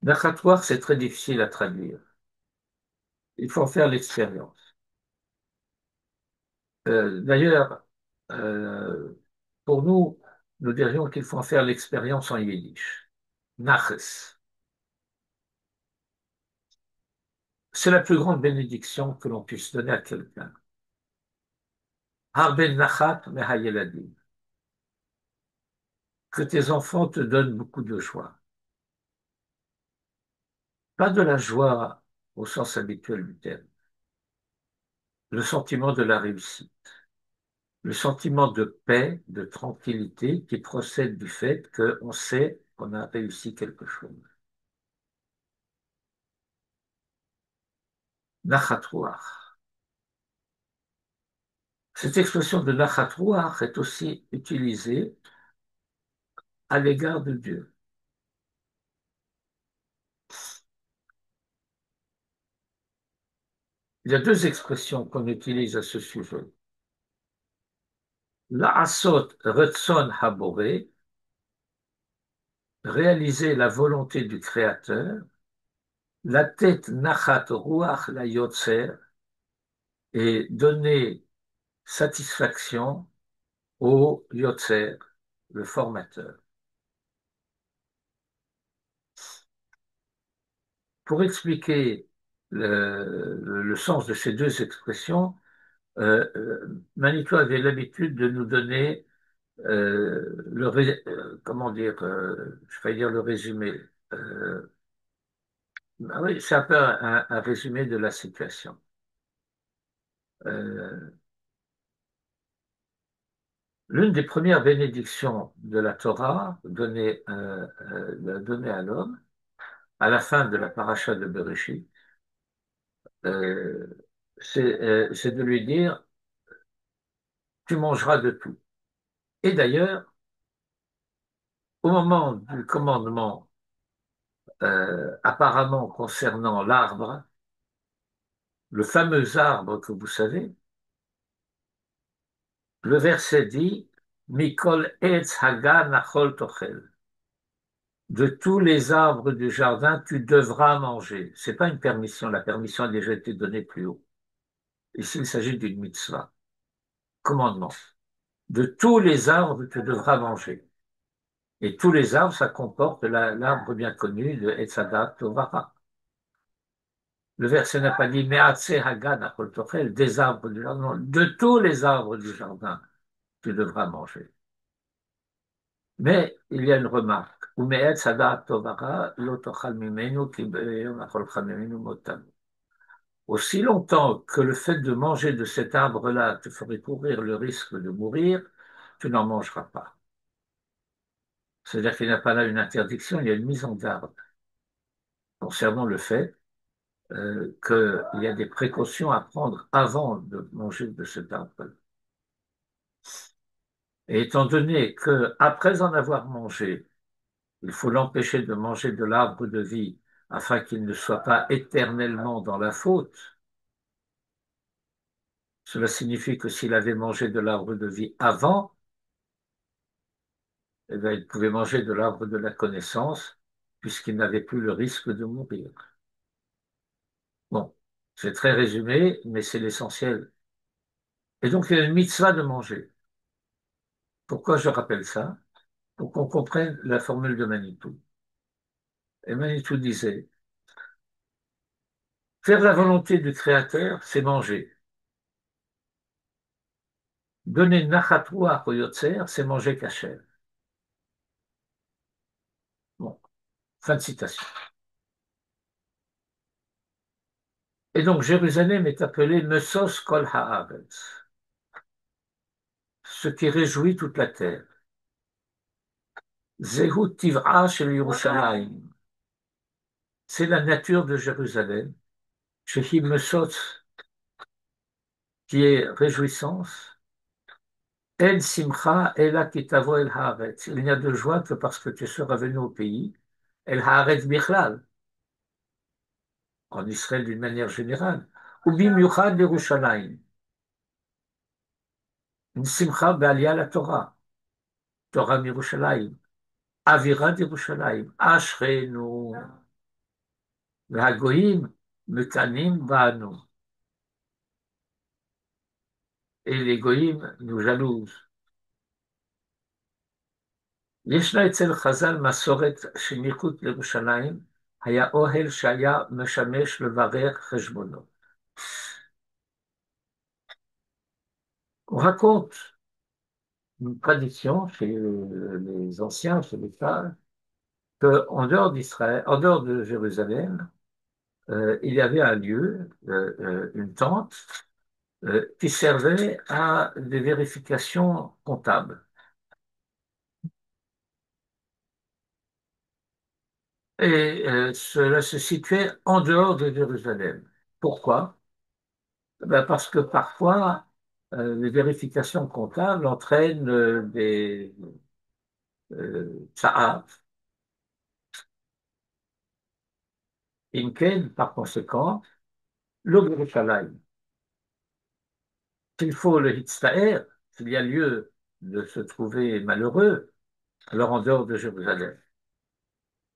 A: Nachat ruach, c'est très difficile à traduire. Il faut en faire l'expérience. D'ailleurs, pour nous, nous dirions qu'il faut en faire l'expérience en yiddish. Naches. C'est la plus grande bénédiction que l'on puisse donner à quelqu'un. Har ben nachat mehayeladim. Que tes enfants te donnent beaucoup de joie. Pas de la joie au sens habituel du terme. Le sentiment de la réussite. Le sentiment de paix, de tranquillité qui procède du fait qu'on sait qu'on a réussi quelque chose. Nachat ruach. Cette expression de nachat ruach est aussi utilisée à l'égard de Dieu. Il y a deux expressions qu'on utilise à ce sujet. La'asot retzon haboré, réaliser la volonté du Créateur, la tête nachat ruach la yotzer, et donner satisfaction au yotzer, le formateur. Pour expliquer le sens de ces deux expressions, Manitou avait l'habitude de nous donner comment dire, je vais dire le résumé. Oui, c'est un peu un résumé de la situation. Euh, L'une des premières bénédictions de la Torah donnée à l'homme, à la fin de la paracha de Bereshit, euh, c'est de lui dire, tu mangeras de tout. Et d'ailleurs, au moment du commandement apparemment concernant l'arbre, le fameux arbre que vous savez, le verset dit, Mikol etz hagan achol tochel. De tous les arbres du jardin, tu devras manger. C'est pas une permission, la permission a déjà été donnée plus haut. Ici, il s'agit d'une mitzvah, commandement. De tous les arbres, tu devras manger. Et tous les arbres, ça comporte l'arbre bien connu de Etzadat Tovara. Le verset n'a pas dit Me'atse Hagan Achol Tochel, des arbres du jardin. De tous les arbres du jardin, tu devras manger. Mais il y a une remarque. Ume'etz Hadat Tovara, lo tochal mimenu, ki be'yom acholcha mimenu motam. Aussi longtemps que le fait de manger de cet arbre-là te ferait courir le risque de mourir, tu n'en mangeras pas. C'est-à-dire qu'il n'y a pas là une interdiction, il y a une mise en garde concernant le fait qu'il y a des précautions à prendre avant de manger de cet arbre. Et étant donné qu'après en avoir mangé, il faut l'empêcher de manger de l'arbre de vie afin qu'il ne soit pas éternellement dans la faute, cela signifie que s'il avait mangé de l'arbre de vie avant, eh bien, il pouvait manger de l'arbre de la connaissance puisqu'il n'avait plus le risque de mourir. Bon, c'est très résumé, mais c'est l'essentiel. Et donc, il y a une mitzvah de manger. Pourquoi je rappelle ça? Pour qu'on comprenne la formule de Manitou. Et Manitou disait, faire la volonté du Créateur, c'est manger. Donner nachatoua au yotzer, c'est manger kasher. Bon, fin de citation. Et donc, Jérusalem est appelée Mesos Kol Haaretz, ce qui réjouit toute la terre. Zehut Tiv'a shel Yerushalayim, c'est la nature de Jérusalem. Shehi Mesos, qui est réjouissance. En simcha ela ki tavo el haaretz. Il n'y a de joie que parce que tu seras venu au pays. El haaretz bichlal, en Israël d'une manière générale. Ou bimiuchad Yerushalayim. Une simcha be'aliyah la Torah. Torah Yerushalayim. Avira Yerushalayim. Ashrenu. V'hagoyim mekanim ba'anu. Et les goyim nous jalousent. ישנה אצל חז"ל מסורת שניחות לירושלים היה אוהל שהיה משמש לברר חשבונות. On raconte une tradition chez les anciens, chez les sages, qu'en dehors d'Israël, en dehors de Jérusalem, il y avait un lieu, une tente, qui servait à des vérifications comptables. Et cela se situait en dehors de Jérusalem. Pourquoi? Ben parce que parfois, les vérifications comptables entraînent des tsa'at. Imken, par conséquent, lo Yerushalayim. S'il faut le hitztaer, s'il y a lieu de se trouver malheureux, alors en dehors de Jérusalem.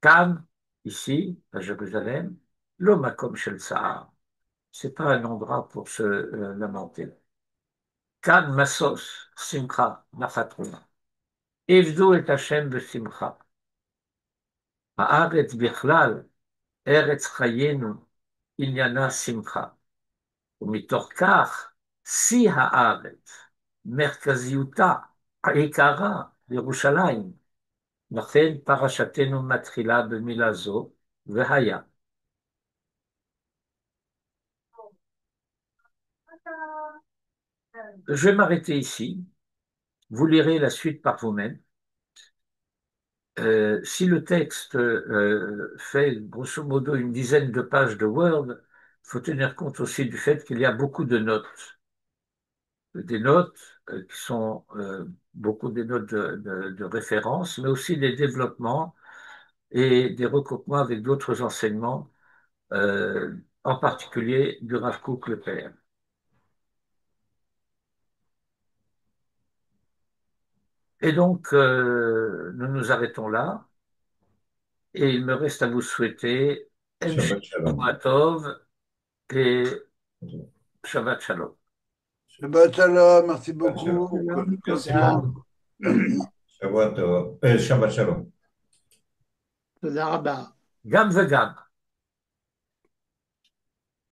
A: Cannes, ici, à Jérusalem, lo makom shel tsa'ar. C'est pas un endroit pour se lamenter. Cannes, Massos, Simcha, Nachatruna. Ivdu et Hashem besimcha. Haaretz bichlal, eretz chayenu, inyana simcha. ומתוך כך, שיא הארץ, מרכזיותה, עיקרה, ירושלים. לכן פרשתנו מתחילה במילה זו, והיה. Je vais m'arrêter ici. Vous lirez la suite par vous-même. Si le texte fait grosso modo une dizaine de pages de Word, il faut tenir compte aussi du fait qu'il y a beaucoup de notes. Des notes qui sont beaucoup des notes de référence, mais aussi des développements et des recoupements avec d'autres enseignements, en particulier du Rav Kook le père. Et donc, nous nous arrêtons là. Et il me reste à vous souhaiter
C: Shabbat Shalom.
A: Shabbat Tov et Shabbat Shalom.
B: Shabbat shalom, merci
C: Shabbat Shalom.
B: beaucoup.
D: שלום,
C: Merci
D: תודה,
C: beaucoup. Shabbat Shalom.
D: תודה רבה.
A: Gam vegam.